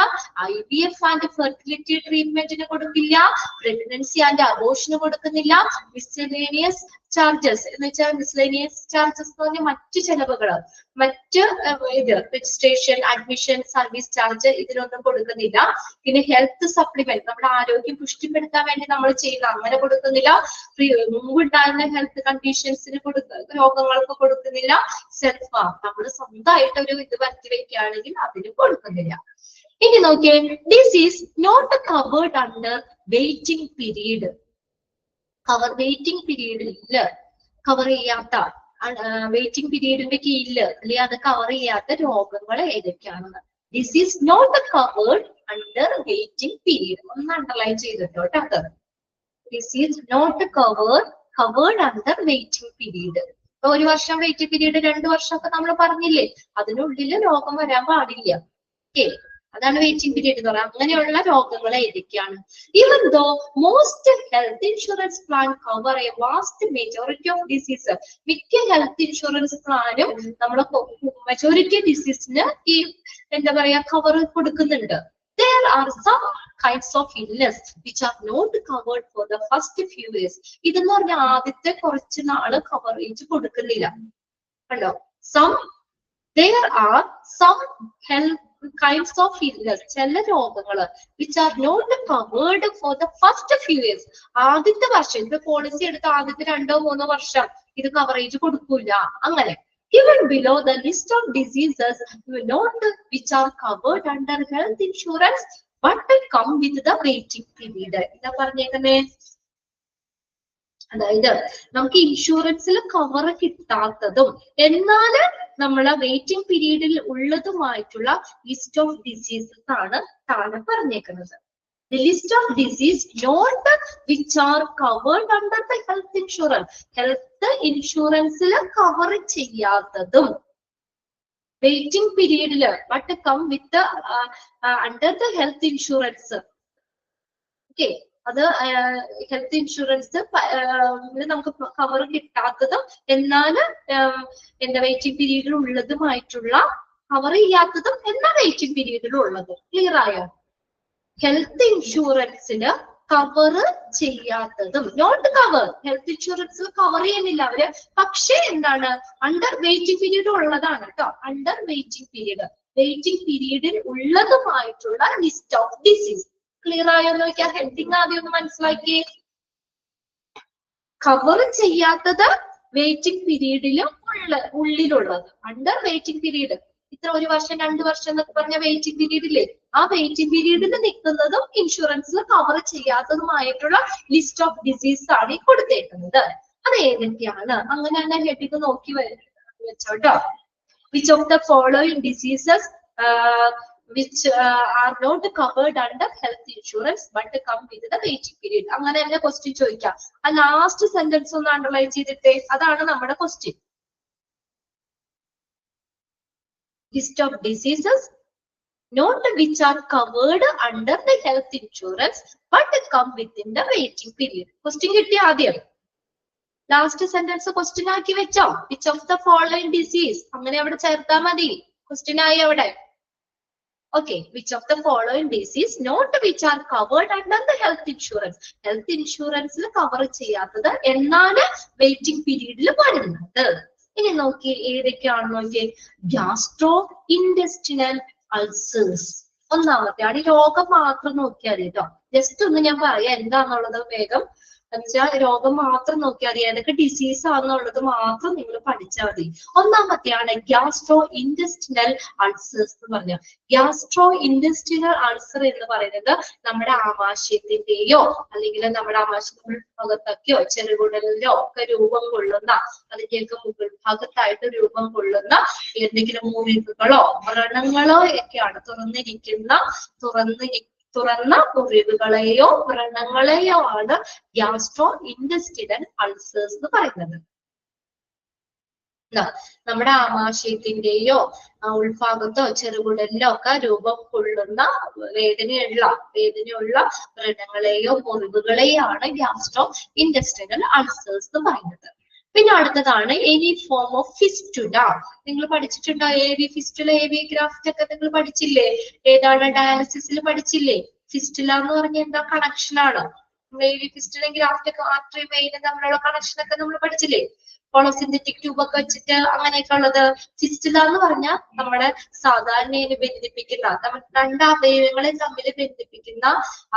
IVF ആൻഡ് ഫെർട്ടിലിറ്റി ട്രീറ്റ്മെന്റിന് കൊടുക്കില്ല, പ്രഗ്നൻസി ആൻഡ് അബോർഷന് കൊടുക്കുന്നില്ല, മിസ്സെലേനിയസ് ചാർജസ് എന്ന് വെച്ചാൽ മിസ്സെലേനിയസ് ചാർജസ് എന്ന് പറഞ്ഞാൽ മറ്റു ചെലവുകൾ, മറ്റ് രജിസ്ട്രേഷൻ, അഡ്മിഷൻ, സർവീസ് ചാർജ് ഇതിനൊന്നും കൊടുക്കുന്നില്ല. പിന്നെ ഹെൽത്ത് സപ്ലിമെന്റ്, നമ്മുടെ ആരോഗ്യം പുഷ്ടിപ്പെടുത്താൻ വേണ്ടി നമ്മൾ ചെയ്യുന്ന അങ്ങനെ കൊടുക്കുന്നില്ല. മുമ്പുണ്ടായിരുന്ന ഹെൽത്ത് കണ്ടീഷൻസിന് രോഗങ്ങൾക്ക് കൊടുക്കുന്നില്ല. സെൽഫ് ഹാം നമ്മൾ സ്വന്തമായിട്ട് ഒരു ഇത് വരുത്തി വെക്കുകയാണെങ്കിൽ അതിന് കൊടുക്കുന്നില്ല. ഇനി നോക്കിയേ, this is not covered under waiting period. Waiting പീരീഡില് കവർ ചെയ്യാത്ത, വെയിറ്റിംഗ് പീരീഡിന്റെ കീഴില് അല്ലെങ്കിൽ അത് കവർ ചെയ്യാത്ത രോഗങ്ങൾ ഏതൊക്കെയാണെന്ന്. This is not covered under waiting period. ഒന്ന് അണ്ടർലൈൻ ചെയ്തിട്ടോ കേട്ടോ. This is not covered under waiting period. ഇപ്പൊ 1 വർഷം വെയിറ്റിംഗ് പീരീഡ്, 2 വർഷമൊക്കെ നമ്മൾ പറഞ്ഞില്ലേ, അതിനുള്ളിൽ രോഗം വരാൻ പാടില്ല. ഓക്കെ, അതാണ് വെയിറ്റിംഗ് പീരീഡ് എന്ന് പറയുന്നത്. അങ്ങനെയുള്ള രോഗങ്ങൾ ഏതൊക്കെയാണ്? Even though most health insurance plan cover a vast majority of disease. മിക്ക ഹെൽത്ത് ഇൻഷുറൻസ് പ്ലാനും നമ്മളെ മെജോറിറ്റി ഡിസീസിന് ഈ എന്താ പറയാ കവർ കൊടുക്കുന്നുണ്ട്. There are some kinds of illness which are not covered for the first few years. ഇതെന്ന് പറഞ്ഞാൽ ആദ്യത്തെ കുറച്ച് നാള് കവറേജ് കൊടുക്കുന്നില്ല. കണ്ടോ, there are some health kinds of illness, ചില രോഗങ്ങള് which are not covered for the first few years. ആദ്യത്തെ വർഷം, ഇപ്പൊ പോളിസി എടുത്ത ആദ്യത്തെ 2-3 വർഷം ഇത് കവറേജ് കൊടുക്കൂല. അങ്ങനെ given below the list of diseases which are covered under health insurance but come with the waiting period. ഇതാ പറഞ്ഞേക്കുന്നേ, അതായത് നമുക്ക് ഇൻഷുറൻസിൽ കവർ കിട്ടാത്തതും എന്നാല് നമ്മളെ വെയിറ്റിംഗ് പീരീഡിൽ ഉള്ളതുമായിട്ടുള്ള ലിസ്റ്റ് ഓഫ് ഡിസീസസ് ആണ് താഴെ പറഞ്ഞേക്കുന്നത്. The list of disease not which are covered under the health insurance. Health insurance cover ചെയ്യാത്തതും വെയിറ്റിംഗ് പീരീഡില് but come with the under the health insurance. Okay, അത് ഹെൽത്ത് ഇൻഷുറൻസ് നമുക്ക് കവർ കിട്ടാത്തതും എന്നാല് എന്താ വെയിറ്റിംഗ് പീരീഡിൽ ഉള്ളതുമായിട്ടുള്ള, കവർ ചെയ്യാത്തതും എന്നാ വെയിറ്റിംഗ് പീരീഡിൽ ഉള്ളത്. ക്ലിയർ ആയോ? ഹെൽത്ത് ഇൻഷുറൻസിന് കവർ ചെയ്യാത്തതും, നോട്ട് കവർ, ഹെൽത്ത് ഇൻഷുറൻസിൽ കവർ ചെയ്യുന്നില്ല അവര്, പക്ഷെ എന്താണ് അണ്ടർ വെയിറ്റിംഗ് പീരീഡ് ഉള്ളതാണ് കേട്ടോ. അണ്ടർ വെയിറ്റിംഗ് പീരീഡിൽ ഉള്ളതുമായിട്ടുള്ള ലിസ്റ്റ് ഓഫ് ഡിസീസ്. ക്ലിയർ ആയോ നോക്കിയാൽ ഹെഡിങ് ആദ്യം ഒന്ന് മനസ്സിലാക്കി. കവർ ചെയ്യാത്തത് വെയിറ്റിംഗ് പീരീഡിലും ഉള്ളിലുള്ളത്, അണ്ടർ വെയിറ്റിംഗ് പീരീഡ്. ഇത്ര 1 വർഷം 2 വർഷം എന്നൊക്കെ പറഞ്ഞ വെയിറ്റിംഗ് പീരീഡില്ലേ, ആ വെയിറ്റിംഗ് പീരീഡിൽ നിൽക്കുന്നതും ഇൻഷുറൻസിൽ കവർ ചെയ്യാത്തതുമായിട്ടുള്ള ലിസ്റ്റ് ഓഫ് ഡിസീസ് ആണ് ഈ കൊടുത്തേക്കുന്നത്. അത് ഏതൊക്കെയാണ്? അങ്ങനെ തന്നെ ഹെഡിങ് നോക്കി വെച്ചോട്ടോ. Which of the following diseases which are not covered under health insurance but come with the waiting period. അങ്ങനെ തന്നെ ക്വസ്റ്റ്യൻ ചോദിക്കാം. ആ ലാസ്റ്റ് സെന്റൻസ് ഒന്ന് അണ്ടർലൈൻ ചെയ്തിട്ടേ, അതാണ് നമ്മുടെ question. List of diseases not which are covered under the health insurance but come within the waiting period. Question കിട്ടിയ ആദ്യം ലാസ്റ്റ് സെന്റൻസ് ക്വസ്റ്റ്യൻ ആക്കി വെച്ചോ. which of the following disease അങ്ങനെ അവിടെ ചേർത്താ മതി, ക്വസ്റ്റ്യൻ ആയി അവിടെ. Okay, which of the following disease not which are covered under the health insurance. Health insurance cover ചെയ്യാത്തത് എന്നാണ് വെയിറ്റിംഗ് പീരീഡിൽ വരുന്നത്. ഇനി നോക്കി ഏതൊക്കെയാണെന്ന് നോക്കിയേ. ഗ്യാസ്ട്രോ ഇൻഡസ്റ്റിനൽ അൾസേഴ്സ് ഒന്നാമത്തെ ആണ്. രോഗം മാത്രം നോക്കിയാൽ മതി കേട്ടോ. ജസ്റ്റ് ഒന്ന് ഞാൻ പറയാം എന്താന്നുള്ളത് വേഗം. എന്നുവെച്ചാൽ രോഗം മാത്രം നോക്കിയാൽ മതി, ഏതൊക്കെ ഡിസീസ് ആണെന്നുള്ളത് മാത്രം നിങ്ങൾ പഠിച്ചാൽ മതി. ഒന്നാമത്തെയാണ് ഗ്യാസ്ട്രോ ഇൻഡസ്റ്റിനൽ അൾസേഴ്സ് എന്ന് പറഞ്ഞ. ഗ്യാസ്ട്രോ ഇൻഡസ്റ്റിനൽ അൾസർ എന്ന് പറയുന്നത് നമ്മുടെ ആമാശയത്തിന്റെയോ അല്ലെങ്കിൽ നമ്മുടെ ആമാശയ ഭാഗത്തൊക്കെയോ ചെറുകുടലിലോ ഒക്കെ രൂപം കൊള്ളുന്ന, അതിന്റെയൊക്കെ മുകൾ ഭാഗത്തായിട്ട് രൂപം കൊള്ളുന്ന എന്തെങ്കിലും മുറിവുകളോ വ്രണങ്ങളോ ഒക്കെയാണ്. തുറന്ന മുറിവുകളെയോ വ്രണങ്ങളെയോ ആണ് ഗ്യാസ്ട്രോ ഇൻഡസ്റ്റിനൽ അൾസേഴ്സ് എന്ന് പറയുന്നത്. നമ്മുടെ ആമാശയത്തിന്റെയോ ഉൾഭാഗത്തോ ചെറുകുടലിലോ ഒക്കെ രൂപം കൊള്ളുന്ന വേദനയുള്ള വ്രണങ്ങളെയോ മുറിവുകളെയോ ആണ് ഗ്യാസ്ട്രോ ഇൻഡസ്റ്റിനൽ അൾസേഴ്സ് എന്ന് പറയുന്നത്. പിന്നെ അടുത്തതാണ് എനി ഫോം ഓഫ് ഫിസ്റ്റുല. നിങ്ങൾ പഠിച്ചിട്ടുണ്ടോ? AV ഫിസ്റ്റുല, AV ഗ്രാഫ്റ്റ് ഒക്കെ നിങ്ങൾ പഠിച്ചില്ലേ? ഏതാണ്? ഡയാലിസിസിൽ പഠിച്ചില്ലേ? ഫിസ്റ്റുല എന്ന് പറഞ്ഞ എന്താ? കണക്ഷൻ ആണ്. AV ഫിസ്റ്റുല ഗ്രാഫ്റ്റ് ഒക്കെ ആർട്ടറി വെയിൻ തമ്മിലുള്ള കണക്ഷൻ ഒക്കെ നമ്മൾ പഠിച്ചില്ലേ? പോളോസിന്തറ്റിക് ട്യൂബ് ഒക്കെ വെച്ചിട്ട് അങ്ങനെയൊക്കെ ഉള്ളത്. ഫിസ്റ്റുല എന്ന് പറഞ്ഞാൽ നമ്മുടെ സാധാരണയിൽ ബന്ധിപ്പിക്കുന്ന, നമ്മൾ 2 അവയവങ്ങളെ തമ്മിൽ ബന്ധിപ്പിക്കുന്ന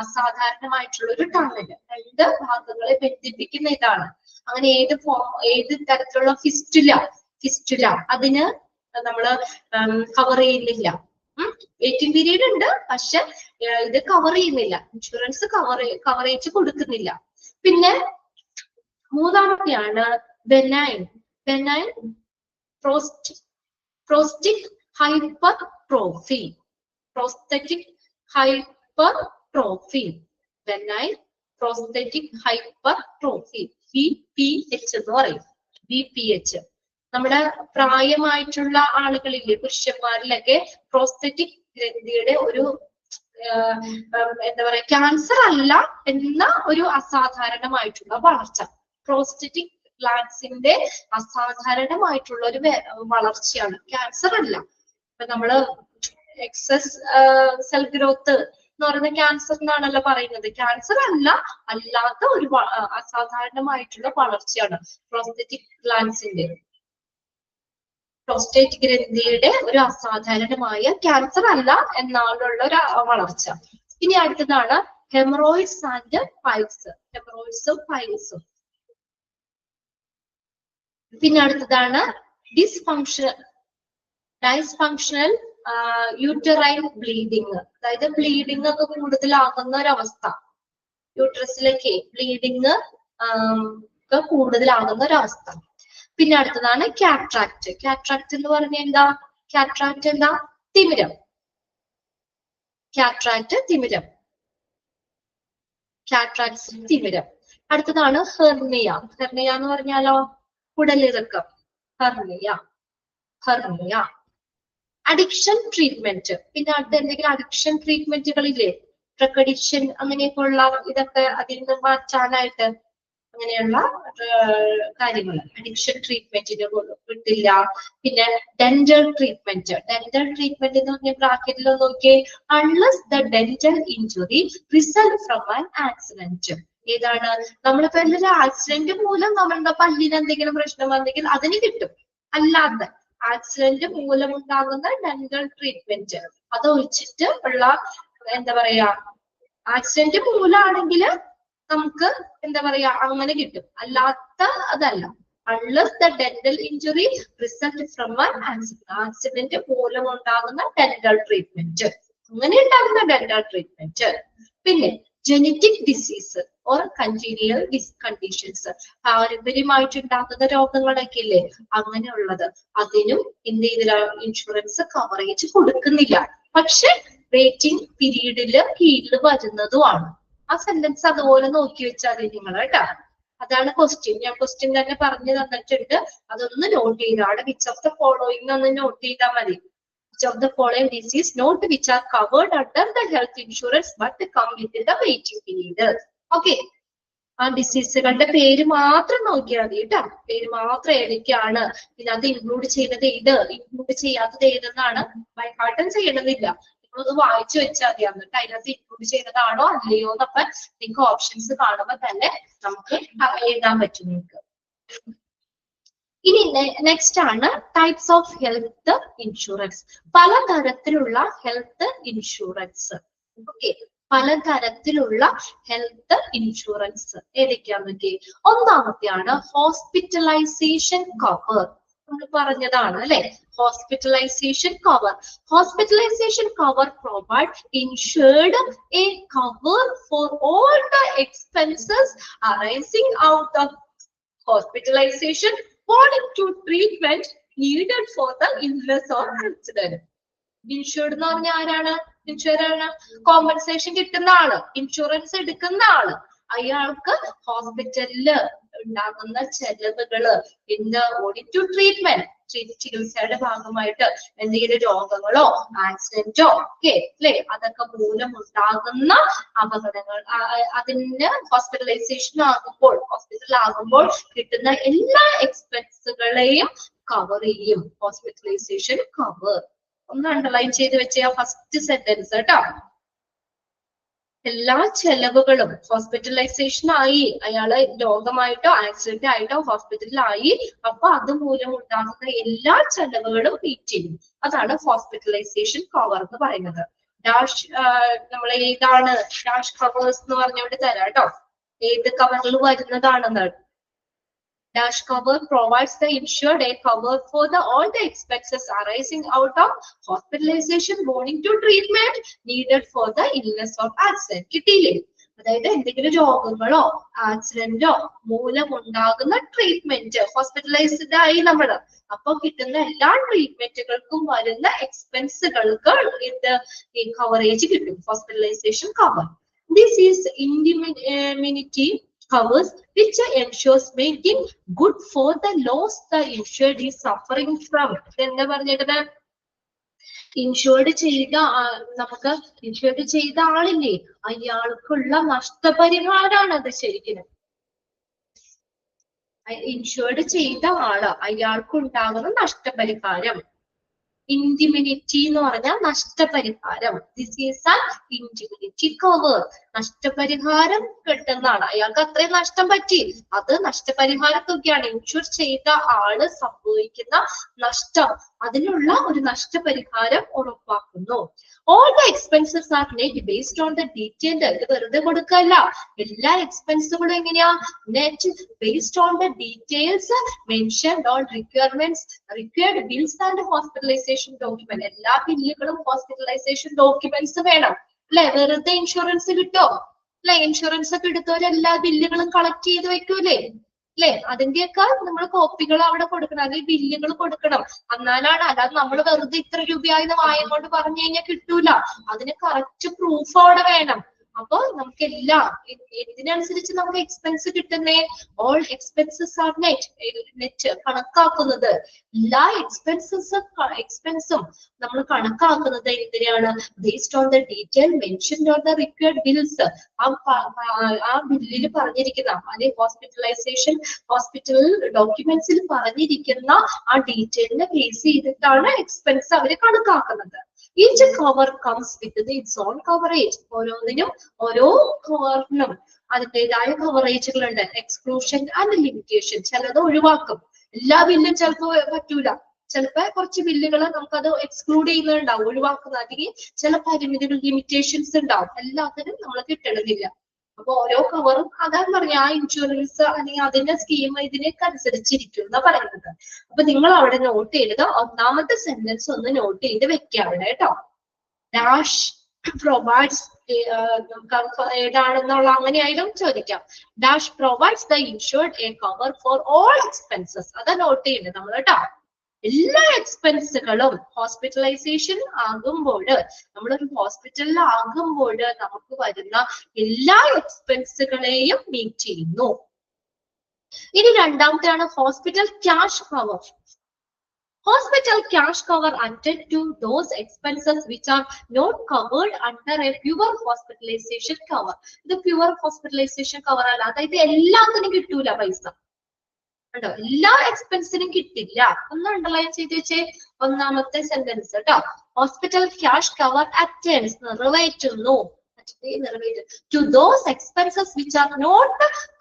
അസാധാരണമായിട്ടുള്ള ഒരു ടണല്, 2 ഭാഗങ്ങളെ ബന്ധിപ്പിക്കുന്ന ഇതാണ്. അങ്ങനെ ഏത് തരത്തിലുള്ള ഫിസ്റ്റുല അതിന് നമ്മള് കവർ ചെയ്യുന്നില്ല. വെയിറ്റിംഗ് പീരീഡ് ഉണ്ട്, പക്ഷെ ഇത് കവർ ചെയ്യുന്നില്ല, ഇൻഷുറൻസ് കവറേജ് കൊടുക്കുന്നില്ല. പിന്നെ മൂന്നാമത്തെയാണ് benign prostatic hypertrophy. Benign prostatic hypertrophy, BPH എന്ന് പറയും. BPH നമ്മുടെ പ്രായമായിട്ടുള്ള ആളുകളിലെ പുരുഷന്മാരിലൊക്കെ പ്രോസ്റ്ററ്റിക് ഗ്രന്ഥിയുടെ ഒരു എന്താ പറയാ, ക്യാൻസർ അല്ല എന്ന ഒരു അസാധാരണമായിട്ടുള്ള വളർച്ച, പ്രോസ്റ്ററ്റിക് ഗ്ലാൻസിന്റെ അസാധാരണമായിട്ടുള്ള ഒരു വളർച്ചയാണ്, ക്യാൻസർ അല്ല. ഇപ്പൊ നമ്മള് എക്സസ് സെൽ ഗ്രോത്ത് എന്ന് പറയുന്ന ക്യാൻസർ എന്നാണല്ലോ പറയുന്നത്, ക്യാൻസർ അല്ല, അല്ലാത്ത ഒരു അസാധാരണമായിട്ടുള്ള വളർച്ചയാണ് പ്രോസ്റ്ററ്റിക് ഗ്ലാൻസിന്റെ, പ്രോസ്റ്റേറ്റ് ഗ്രന്ഥിയുടെ ഒരു അസാധാരണമായ, ക്യാൻസർ അല്ല എന്നാലുള്ള ഒരു വളർച്ച. ഇനി അടുത്തതാണ് ഹെമറോയിഡ്സ് ആൻഡ് പൈൽസ്, ഹെമറോയിഡ്സും പൈൽസും. പിന്നെ അടുത്തതാണ് ഡിസ്ഫങ്ഷണൽ യൂട്ടറൈൻ ബ്ലീഡിങ്, അതായത് ബ്ലീഡിങ് ഒക്കെ കൂടുതലാകുന്ന ഒരവസ്ഥ, യൂട്രസിലൊക്കെ ബ്ലീഡിങ് ഒക്കെ കൂടുതലാകുന്ന ഒരവസ്ഥ. പിന്നെ അടുത്തതാണ് കാട്രാക്ട്. കാട്രാക്ട് എന്ന് പറഞ്ഞ എന്താ? കാട്രാക്ട് എന്താ? തിമിരം. കാട്രാക്ട് തിമിരം, കാട്രാക്ട് തിമിരം. അടുത്തതാണ് ഹെർണിയ. ഹെർണിയ എന്ന് പറഞ്ഞാലോ കുടലിറക്കം, ഹെർണിയ. Addiction treatment. പിന്നെ അടുത്ത എന്തെങ്കിലും അഡിക്ഷൻ ട്രീറ്റ്മെന്റുകളില്ലേ, ഡ്രഗ് അഡിക്ഷൻ അങ്ങനെയൊക്കെയുള്ള ഇതൊക്കെ അതിൽ നിന്ന് മാറ്റാനായിട്ട് അങ്ങനെയുള്ള കാര്യങ്ങൾ അഡിക്ഷൻ ട്രീറ്റ്മെന്റിന് കിട്ടില്ല. പിന്നെ ഡെന്റൽ ട്രീറ്റ്മെന്റ്. ഡെന്റൽ ട്രീറ്റ്മെന്റ് എന്ന് പറഞ്ഞ ബ്രാക്കറ്റിൽ നോക്കിയേ, unless the dental injury result from an accident. ഏതാണ്? നമ്മളിപ്പോ എന്തൊരു ആക്സിഡന്റ് മൂലം നമ്മളുടെ പല്ലിന് എന്തെങ്കിലും പ്രശ്നം വന്നെങ്കിൽ അതിന് കിട്ടും. അല്ലാത്ത ആക്സിഡന്റ് മൂലം ഉണ്ടാകുന്ന ഡെന്റൽ ട്രീറ്റ്മെന്റ് അത് ഒഴിച്ചിട്ട് ഉള്ള എന്താ പറയാ, ആക്സിഡന്റ് മൂലമാണെങ്കിൽ നമുക്ക് എന്താ പറയാ അങ്ങനെ കിട്ടും, അല്ലാത്ത അതല്ല. Unless the dental injury result from an accident, accident മൂലം ഉണ്ടാകുന്ന ഡെന്റൽ ട്രീറ്റ്മെന്റ്, അങ്ങനെ ഉണ്ടാകുന്ന ഡെന്റൽ ട്രീറ്റ്മെന്റ്. പിന്നെ genetic disease or congenial conditions, പാരമ്പര്യമായിട്ടുണ്ടാകുന്ന രോഗങ്ങളൊക്കെ ഇല്ലേ, അങ്ങനെയുള്ളത് അതിനും എന്ത് ചെയ്തില്ല, ഇൻഷുറൻസ് കവറേജ് കൊടുക്കുന്നില്ല, പക്ഷെ വെയിറ്റിംഗ് പീരീഡില് കീഴിൽ വരുന്നതുമാണ്. ആ സെന്റൻസ് അതുപോലെ നോക്കി വെച്ചാൽ നിങ്ങൾ കേട്ടോ. അതാണ് ക്വസ്റ്റ്യൻ. ഞാൻ ക്വസ്റ്റ്യൻ തന്നെ പറഞ്ഞു തന്നിട്ടുണ്ട്, അതൊന്ന് നോട്ട് ചെയ്താണ്. വിച്ച് ഓഫ് ദ ഫോളോയിങ് ഒന്ന് നോട്ട് ചെയ്താൽ മതി. Which of the following disease not which are covered under the health insurance but come within the waiting period. Okay. ആ ഡിസീസുകളുടെ പേര് മാത്രം നോക്കിയാൽ മതി കേട്ടോ. പേര് മാത്രം ഏതൊക്കെയാണ്, ഇതിനകത്ത് ഇൻക്ലൂഡ് ചെയ്യുന്നത് ഏത്, ഇൻക്ലൂഡ് ചെയ്യാത്തത് ഏതെന്നാണ് ബൈ ഹാർട്ടും ചെയ്യണമെന്നില്ല. നിങ്ങളൊന്ന് വായിച്ചു വെച്ചാൽ മതി. എന്നിട്ട് അതിനകത്ത് ഇൻക്ലൂഡ് ചെയ്തതാണോ അല്ലയോ എന്നൊക്കെ നിങ്ങൾക്ക് ഓപ്ഷൻസ് കാണുമ്പോൾ തന്നെ നമുക്ക് എഴുതാൻ പറ്റും നിങ്ങൾക്ക്. ഇനി നെക്സ്റ്റ് ആണ് ടൈപ്സ് ഓഫ് ഹെൽത്ത് ഇൻഷുറൻസ്. പലതരത്തിലുള്ള ഹെൽത്ത് ഇൻഷുറൻസ്. ഓക്കെ, പലതരത്തിലുള്ള ഹെൽത്ത് ഇൻഷുറൻസ് ഏതൊക്കെയാണെന്നൊക്കെ. ഒന്നാമത്തെയാണ് ഹോസ്പിറ്റലൈസേഷൻ കവർ. നമ്മൾ പറഞ്ഞതാണ് അല്ലെ, hospitalization cover. Hospitalization cover provide insured a cover for all the expenses arising out of hospitalization according to treatment needed for the illness or accident. Insured എന്ന് പറഞ്ഞാൽ ആരാണ്? ഇൻഷുറാണ് കോമ്പൻസേഷൻ കിട്ടുന്ന ആള്, ഇൻഷുറൻസ് എടുക്കുന്ന ആള്. അയാൾക്ക് ഹോസ്പിറ്റലില് ഉണ്ടാകുന്ന ചെലവുകള് ടു ട്രീറ്റ്മെന്റ്, ചികിത്സയുടെ ഭാഗമായിട്ട് എന്തെങ്കിലും രോഗങ്ങളോ ആക്സിഡന്റോ ഒക്കെ അല്ലെ, അതൊക്കെ മൂലം ഉണ്ടാകുന്ന അപകടങ്ങൾ, അതിന് ഹോസ്പിറ്റലൈസേഷൻ ആകുമ്പോൾ, ഹോസ്പിറ്റലിലാകുമ്പോൾ കിട്ടുന്ന എല്ലാ എക്സ്പെൻസുകളെയും കവർ ചെയ്യും ഹോസ്പിറ്റലൈസേഷൻ കവർ. ഒന്ന് അണ്ടർലൈൻ ചെയ്ത് വെച്ച ഫസ്റ്റ് സെന്റൻസ് കേട്ടോ. എല്ലാ ചെലവുകളും ഹോസ്പിറ്റലൈസേഷൻ ആയി, അയാള് രോഗമായിട്ടോ ആക്സിഡന്റ് ആയിട്ടോ ഹോസ്പിറ്റലിലായി, അപ്പൊ അത് മൂലം ഉണ്ടാകുന്ന എല്ലാ ചെലവുകളും മീറ്റ് ചെയ്യും. അതാണ് ഹോസ്പിറ്റലൈസേഷൻ കവർ എന്ന് പറയുന്നത്. ഡാഷ് നമ്മൾ ഏതാണ് ഡാഷ് കവേഴ്സ് എന്ന് പറഞ്ഞുകൊണ്ട് തരാം കേട്ടോ, ഏത് കവറിൽ വരുന്നതാണെന്ന്. Dash cover provides the insured a cover for all the expenses arising out of hospitalization, warning to treatment needed for the illness or accident. കിട്ടിയില്ലേ? അതായത് എന്തെങ്കിലും രോഗങ്ങളോ ആക്സിഡന്റോ മൂലമുണ്ടാകുന്ന ട്രീറ്റ്മെന്റ്, ഹോസ്പിറ്റലൈസ്ഡ് ആയി നമ്മള്, അപ്പൊ കിട്ടുന്ന എല്ലാ ട്രീറ്റ്മെന്റുകൾക്കും വരുന്ന എക്സ്പെൻസുകൾക്ക് ഈ കവറേജ് കിട്ടും, hospitalisation cover. This is indemnity covers which ensures making good for the loss the insured is suffering from. എന്താ പറഞ്ഞിട്ട് ഇൻഷുർഡ് ചെയ്ത നമുക്ക് ഇൻഷുർഡ് ചെയ്ത ആളില്ലേ, അയാൾക്കുള്ള നഷ്ടപരിഹാരമാണ് അത്. ശരിക്കും ഇൻഷുർഡ് ചെയ്ത ആള് അയാൾക്കുണ്ടാകുന്ന നഷ്ടപരിഹാരം. ഇൻഡിമിനിറ്റി എന്ന് പറഞ്ഞാൽ നഷ്ടപരിഹാരം. This is an indemnity cover. നഷ്ടപരിഹാരം കിട്ടുന്നതാണ്, അയാൾക്ക് അത്രയും നഷ്ടം പറ്റി, അത് നഷ്ടപരിഹാര തുകയാണ്. ഇൻഷുർ ചെയ്ത ആള് സംഭവിക്കുന്ന നഷ്ടം, അതിനുള്ള ഒരു നഷ്ടപരിഹാരം ഉറപ്പാക്കുന്നു. All the expenses are net based on the detailed. ഇത് വെറുതെ കൊടുക്കല്ല, എല്ലാ എക്സ്പെൻസുകളും എങ്ങനെയാ? net based on the details mentioned on required bills and hospitalization document. എല്ലാ ബില്ലുകളും ഹോസ്പിറ്റലൈസേഷൻ ഡോക്യുമെന്റ്സ് വേണം അല്ലെ? വെറുതെ ഇൻഷുറൻസ് കിട്ടോ അല്ലെ? ഇൻഷുറൻസ് ഒക്കെ എടുത്തവര് എല്ലാ ബില്ലുകളും കളക്ട് ചെയ്ത് വെക്കൂലേ അല്ലെ? അതിന്റെയൊക്കെ നമ്മൾ കോപ്പികൾ അവിടെ കൊടുക്കണം, അല്ലെങ്കിൽ ബില്ലുകൾ കൊടുക്കണം, എന്നാലാണ്. അല്ലാതെ നമ്മൾ വെറുതെ ഇത്ര രൂപയായി വായം കൊണ്ട് പറഞ്ഞു കഴിഞ്ഞാൽ കിട്ടൂല, അതിന് കറക്റ്റ് പ്രൂഫ് അവിടെ വേണം. അപ്പൊ നമുക്ക് എല്ലാം ഇതിനനുസരിച്ച് നമുക്ക് എക്സ്പെൻസ് കിട്ടുന്നേ. ഓൾ എക്സ്പെൻസസ് ആർ നെറ്റ് കണക്കാക്കുന്നത്, എല്ലാ എക്സ്പെൻസും നമ്മൾ കണക്കാക്കുന്നത് എന്തിനാണ്? Based on the detail mentioned on the required bills. ആ ബില്ലിൽ പറഞ്ഞിരിക്കുന്ന, അല്ലെങ്കിൽ ഹോസ്പിറ്റൽ ഡോക്യുമെന്റ്സിൽ പറഞ്ഞിരിക്കുന്ന ആ ഡീറ്റെയിലിനെ ബേസ് ചെയ്തിട്ടാണ് എക്സ്പെൻസ് അവര് കണക്കാക്കുന്നത്. Each cover comes with its own coverage. ഓരോന്നിനും ഓരോ കവറിനും അതിൻ്റെതായ കവറേജുകൾ ഉണ്ട്. Exclusion and limitation. ചിലത് ഒഴിവാക്കും, എല്ലാ ബില്ലും ചിലപ്പോൾ പറ്റൂല, ചിലപ്പോ കുറച്ച് ബില്ലുകൾ നമുക്കത് എക്സ്ക്ലൂഡ് ചെയ്യുന്നുണ്ടാവും, ഒഴിവാക്കുന്ന. അല്ലെങ്കിൽ ചില പരിമിതികൾ, ലിമിറ്റേഷൻസ് ഉണ്ടാവും, എല്ലാത്തിനും നമ്മൾ കിട്ടണമെന്നില്ല. അപ്പൊ ഓരോ കവറും അതാണ് പറഞ്ഞ ആ ഇൻഷുറൻസ് അല്ലെങ്കിൽ അതിന്റെ സ്കീം ഇതിനൊക്കെ അനുസരിച്ചിരിക്കും എന്നാ പറയുന്നത്. അപ്പൊ നിങ്ങൾ അവിടെ നോട്ട് ചെയ്തത് ഒന്നാമത്തെ സെന്റൻസ് ഒന്ന് നോട്ട് ചെയ്ത് വെക്കാം അവിടെ കേട്ടോ. ഡാഷ് പ്രൊവൈഡ്സ് ഏതാണെന്നുള്ള അങ്ങനെയായാലും ചോദിക്കാം. Dash provides the insured a cover for all expenses. അതാ നോട്ട് ചെയ്യേണ്ടത് നമ്മൾ കേട്ടോ. എല്ലാ എക്സ്പെൻസുകളും ഹോസ്പിറ്റലൈസേഷൻ ആകുമ്പോൾ, നമ്മളൊരു ഹോസ്പിറ്റലിൽ ആകുമ്പോൾ നമുക്ക് വരുന്ന എല്ലാ എക്സ്പെൻസുകളെയും മീറ്റ് ചെയ്യുന്നു. ഇനി രണ്ടാമത്തെയാണ് hospital cash cover. Hospital cash cover attend to those expenses which are not covered under a pure hospitalization cover. ഇത് pure hospitalization cover അല്ല, അതായത് എല്ലാത്തിനും കിട്ടൂല പൈസ കേട്ടോ, എല്ലാ എക്സ്പെൻസിനും കിട്ടില്ല. ഒന്ന് അണ്ടർലൈൻ ചെയ്ത് വെച്ചേ ഒന്നാമത്തെ സെന്റൻസ് കേട്ടോ. ഹോസ്പിറ്റൽ ക്യാഷ് കവർ അറ്റൻഡ്സ് നിറവേറ്റുന്നു to those expenses which are not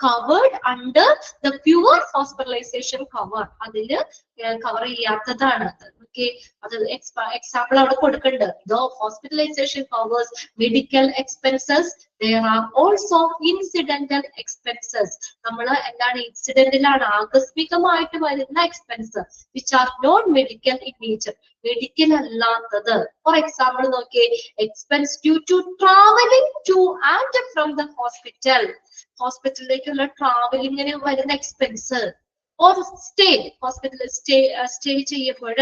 covered under the pure hospitalization cover. അതില് കവർ ചെയ്യാത്തതാണ്. ഓക്കെ, അത് എക്സാമ്പിൾ അവിടെ കൊടുക്കണ്ട്. The hospitalization covers medical expenses. There are also incidental expenses. നമ്മൾ എന്താണ് ഇൻസിഡന്റിലാണ് ആകസ്മികമായിട്ട് വരുന്ന expense which are non medical in nature. Medical അല്ലാത്തത്. ഫോർ എക്സാമ്പിൾ നോക്കിയേ, expense due to travelling to and from the hospital. ഹോസ്പിറ്റലിലേക്കുള്ള ട്രാവലിങ്ങിന് വരുന്ന എക്സ്പെൻസ്. ഓർ സ്റ്റേ, ഹോസ്പിറ്റലിൽ സ്റ്റേ ചെയ്യുമ്പോൾ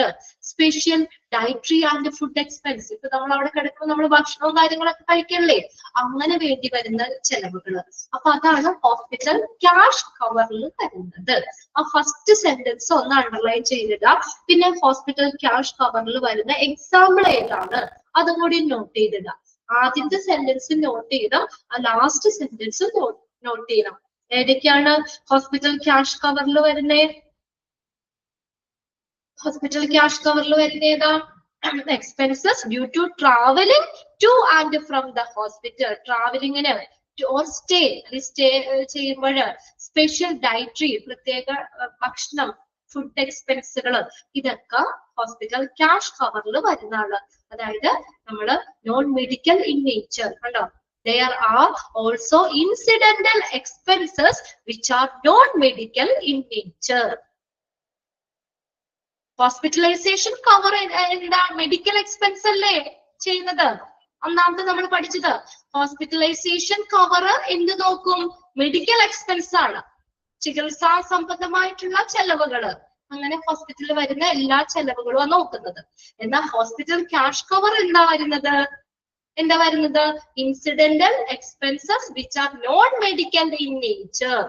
special dietary and food expense. ഇപ്പൊ നമ്മൾ അവിടെ കിടക്കുമ്പോൾ നമ്മൾ ഭക്ഷണവും കാര്യങ്ങളൊക്കെ കഴിക്കല്ലേ, അങ്ങനെ വേണ്ടി വരുന്ന ചെലവുകൾ. അപ്പൊ അതാണ് ഹോസ്പിറ്റൽ ക്യാഷ് കവറിൽ വരുന്നത്. ആ ഫസ്റ്റ് സെന്റൻസ് ഒന്ന് അണ്ടർലൈൻ ചെയ്തിടാം. പിന്നെ ഹോസ്പിറ്റൽ ക്യാഷ് കവറിൽ വരുന്ന എക്സാമ്പിൾ ഏതാണ് അതും കൂടി നോട്ട് ചെയ്തിടാം. ആദ്യത്തെ സെന്റൻസ് നോട്ട് ചെയ്താൽ ആ ലാസ്റ്റ് സെന്റൻസ് നോട്ട് ചെയ്യണം. ഏതൊക്കെയാണ് ഹോസ്പിറ്റൽ ക്യാഷ് കവറിൽ വരുന്നത്? ഹോസ്പിറ്റൽ ക്യാഷ് കവറിൽ വരുന്ന ഏതാ? Expenses due to travelling to and from the hospital. ട്രാവലിങ്ങിന് ഓർ സ്റ്റേ ചെയ്യുമ്പോൾ സ്പെഷ്യൽ ഡയറ്ററി, പ്രത്യേക ഭക്ഷണം, ഫുഡ് എക്സ്പെൻസുകൾ, ഇതൊക്കെ ഹോസ്പിറ്റൽ ക്യാഷ് കവറിൽ വരുന്നതാണ്. അതായത് നമ്മള് നോൺ മെഡിക്കൽ ഇൻ നേച്ചർ കണ്ടോ, There are also incidental expenses which are non-medical in nature. Hospitalization cover എന്താ മെഡിക്കൽ എക്സ്പെൻസ് അല്ലേ ചെയ്യുന്നത്? ഒന്നാമത് നമ്മൾ പഠിച്ചത് ഹോസ്പിറ്റലൈസേഷൻ കവർ എന്ത് നോക്കും? മെഡിക്കൽ എക്സ്പെൻസ് ആണ്, ചികിത്സാ സംബന്ധമായിട്ടുള്ള ചെലവുകള്. അങ്ങനെ ഹോസ്പിറ്റലിൽ വരുന്ന എല്ലാ ചെലവുകളും നോക്കുന്നത്. എന്നാൽ ഹോസ്പിറ്റൽ ക്യാഷ് കവർ എന്താ വരുന്നത്? Incidental expenses which are non medical in nature.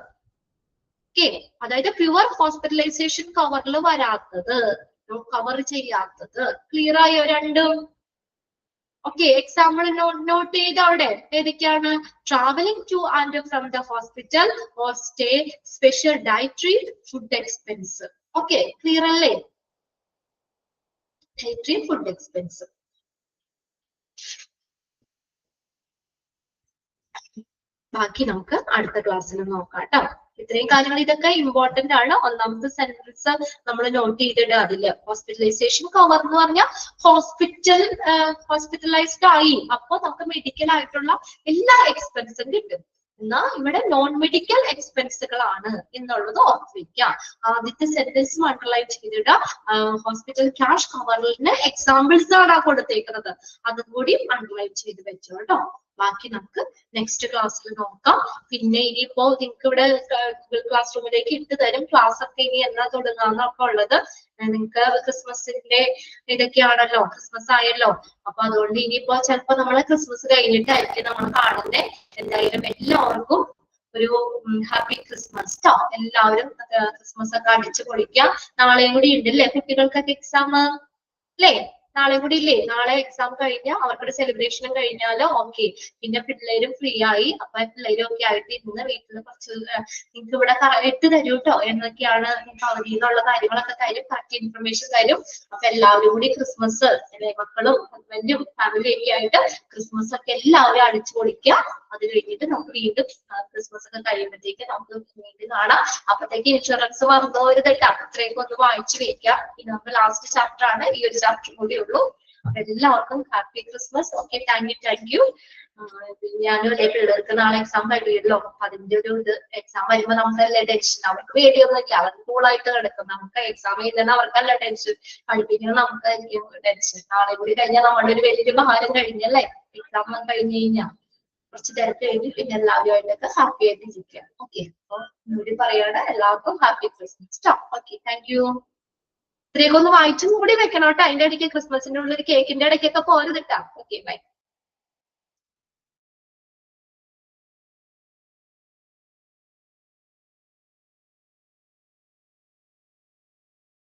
Okay, അതായത് പ്യുവർ ഹോസ്പിറ്റലൈസേഷൻ കവറിൽ വരാത്തത്, കവർ ചെയ്യാത്തത്. ക്ലിയർ ആയോ രണ്ടും? ഓക്കെ, എക്സാമ്പിൾ നോട്ട് ചെയ്ത് അവിടെ ഏതൊക്കെയാണ്? Travelling to and from the hospital or stay, special dietary food expense. Okay, clear അല്ലേ? Dietary food expense. ബാക്കി നമുക്ക് അടുത്ത ക്ലാസ്സിൽ നോക്കാം കേട്ടോ. ഇത്രയും കാര്യങ്ങൾ ഇതൊക്കെ ഇമ്പോർട്ടന്റ് ആണ്. ഒന്നാമത്തെ സെന്റൻസ് നമ്മൾ നോട്ട് ചെയ്തിട്ട് അതില് ഹോസ്പിറ്റലൈസേഷൻ കവർ എന്ന് പറഞ്ഞാൽ ഹോസ്പിറ്റലൈസ്ഡ് ആയി, അപ്പൊ നമുക്ക് മെഡിക്കൽ ആയിട്ടുള്ള എല്ലാ എക്സ്പെൻസും കിട്ടും. എന്നാൽ ഇവിടെ നോൺ മെഡിക്കൽ എക്സ്പെൻസുകളാണ് എന്നുള്ളത് ഓർത്തിരിക്കാം. ആദ്യത്തെ സെന്റൻസും അണ്ടർലൈൻ ചെയ്തിട്ട് ഹോസ്പിറ്റൽ ക്യാഷ് കവറിന് എക്സാമ്പിൾസ് ആണ് കൊടുത്തേക്കുന്നത്, അതും കൂടി അണ്ടർലൈൻ ചെയ്ത് വെച്ചോ കേട്ടോ. ബാക്കി നമുക്ക് നെക്സ്റ്റ് ക്ലാസ്സിൽ നോക്കാം. പിന്നെ ഇനിയിപ്പോ നിങ്ങൾക്ക് ഇവിടെ ക്ലാസ് റൂമിലേക്ക് ഇട്ട് തരും. ക്ലാസ് ഒക്കെ ഇനി എന്നാ തുടങ്ങാന്നൊക്കെ ഉള്ളത്. നിങ്ങൾക്ക് ക്രിസ്മസിന്റെ ഇതൊക്കെയാണല്ലോ, ക്രിസ്മസ് ആയല്ലോ. അപ്പൊ അതുകൊണ്ട് ഇനിയിപ്പോ ചിലപ്പോ നമ്മളെ ക്രിസ്മസ് കഴിഞ്ഞിട്ടായിരിക്കും നമ്മൾ കാണുന്നത്. എന്തായാലും എല്ലാവർക്കും ഒരു ഹാപ്പി ക്രിസ്മസ് ട്ടോ. എല്ലാവരും ക്രിസ്മസ് ഒക്കെ അടിച്ചു പൊളിക്കാം. നാളെയും കൂടി ഉണ്ടല്ലേ കുട്ടികൾക്കൊക്കെ എക്സാം അല്ലേ? നാളെ കൂടി ഇല്ലേ? നാളെ എക്സാം കഴിഞ്ഞാൽ അവർക്കൊരു സെലിബ്രേഷനും കഴിഞ്ഞാലോ ഓക്കെ. പിന്നെ പിള്ളേരും ഫ്രീ ആയി. അപ്പൊ പിള്ളേരും ഒക്കെ ആയിട്ട് ഇന്ന് വീട്ടിൽ കുറച്ച് നിങ്ങൾക്ക് ഇവിടെ ഇട്ട് തരും കേട്ടോ, എന്നൊക്കെയാണ് അവധി എന്നുള്ള കാര്യങ്ങളൊക്കെ തരും, കറക്റ്റ് ഇൻഫർമേഷൻ തരും. അപ്പൊ എല്ലാവരും കൂടി ക്രിസ്മസ് മക്കളും ഹസ്ബൻഡും ഫാമിലിയും ഒക്കെ ആയിട്ട് ക്രിസ്മസ് ഒക്കെ എല്ലാവരും അടിച്ചു പൊളിക്കുക. അത് കഴിഞ്ഞിട്ട് നമുക്ക് വീണ്ടും ക്രിസ്മസ് ഒക്കെ കഴിയുമ്പോഴത്തേക്ക് നമുക്ക് വീണ്ടും കാണാം. അപ്പത്തേക്ക് ഇൻഷുറൻസ് മറന്നുപോരുതല്ല, അത്രയൊക്കെ ഒന്ന് വായിച്ചു വെക്കാം. ഇനി നമുക്ക് ലാസ്റ്റ് ചാപ്റ്റർ ആണ്, ഈ ഒരു ചാപ്റ്റർ കൂടി ഉള്ളൂ. അപ്പൊ എല്ലാവർക്കും happy Christmas. Okay, thank you. ഞാനും അല്ലെ പിള്ളേർക്ക് നാളെ എക്സാം കഴിയുമല്ലോ. അപ്പൊ അതിന്റെ ഒരു ഇത് എക്സാം വരുമ്പോ നമുക്കല്ലേ ടെൻഷൻ. അവർക്ക് പേടിയൊന്നുമില്ല, അവർക്ക് കൂളായിട്ട് കിടക്കും. നമുക്ക് എക്സാം എഴുതുന്ന അവർക്കല്ല ടെൻഷൻ, പഠിപ്പിക്കുന്ന നമുക്കായിരിക്കും ടെൻഷൻ. നാളെ കൂടി കഴിഞ്ഞാൽ നമ്മുടെ ഒരു വലിയൊരു ഭാരം കഴിഞ്ഞല്ലേ. എക്സാം കഴിഞ്ഞു കഴിഞ്ഞാൽ കുറച്ച് തിരക്ക് കഴിഞ്ഞ് പിന്നെ എല്ലാവരുമായിട്ടൊക്കെ ഹാപ്പി ആയിട്ട് ഇരിക്കുക. ഓക്കെ, അപ്പൊ ഇവിടെ പറയാണ് എല്ലാവർക്കും ഹാപ്പി ക്രിസ്മസ് ട്ടോ. Okay, thank you. ഇത്രയൊക്കെ ഒന്ന് വായിച്ചും കൂടി വെക്കണം കേട്ടോ. അതിന്റെ ഇടയ്ക്ക് ക്രിസ്മസിന്റെ ഉള്ളിൽ കേക്കിന്റെ ഇടയ്ക്കൊക്കെ പോരുതിട്ടാ. Okay, by.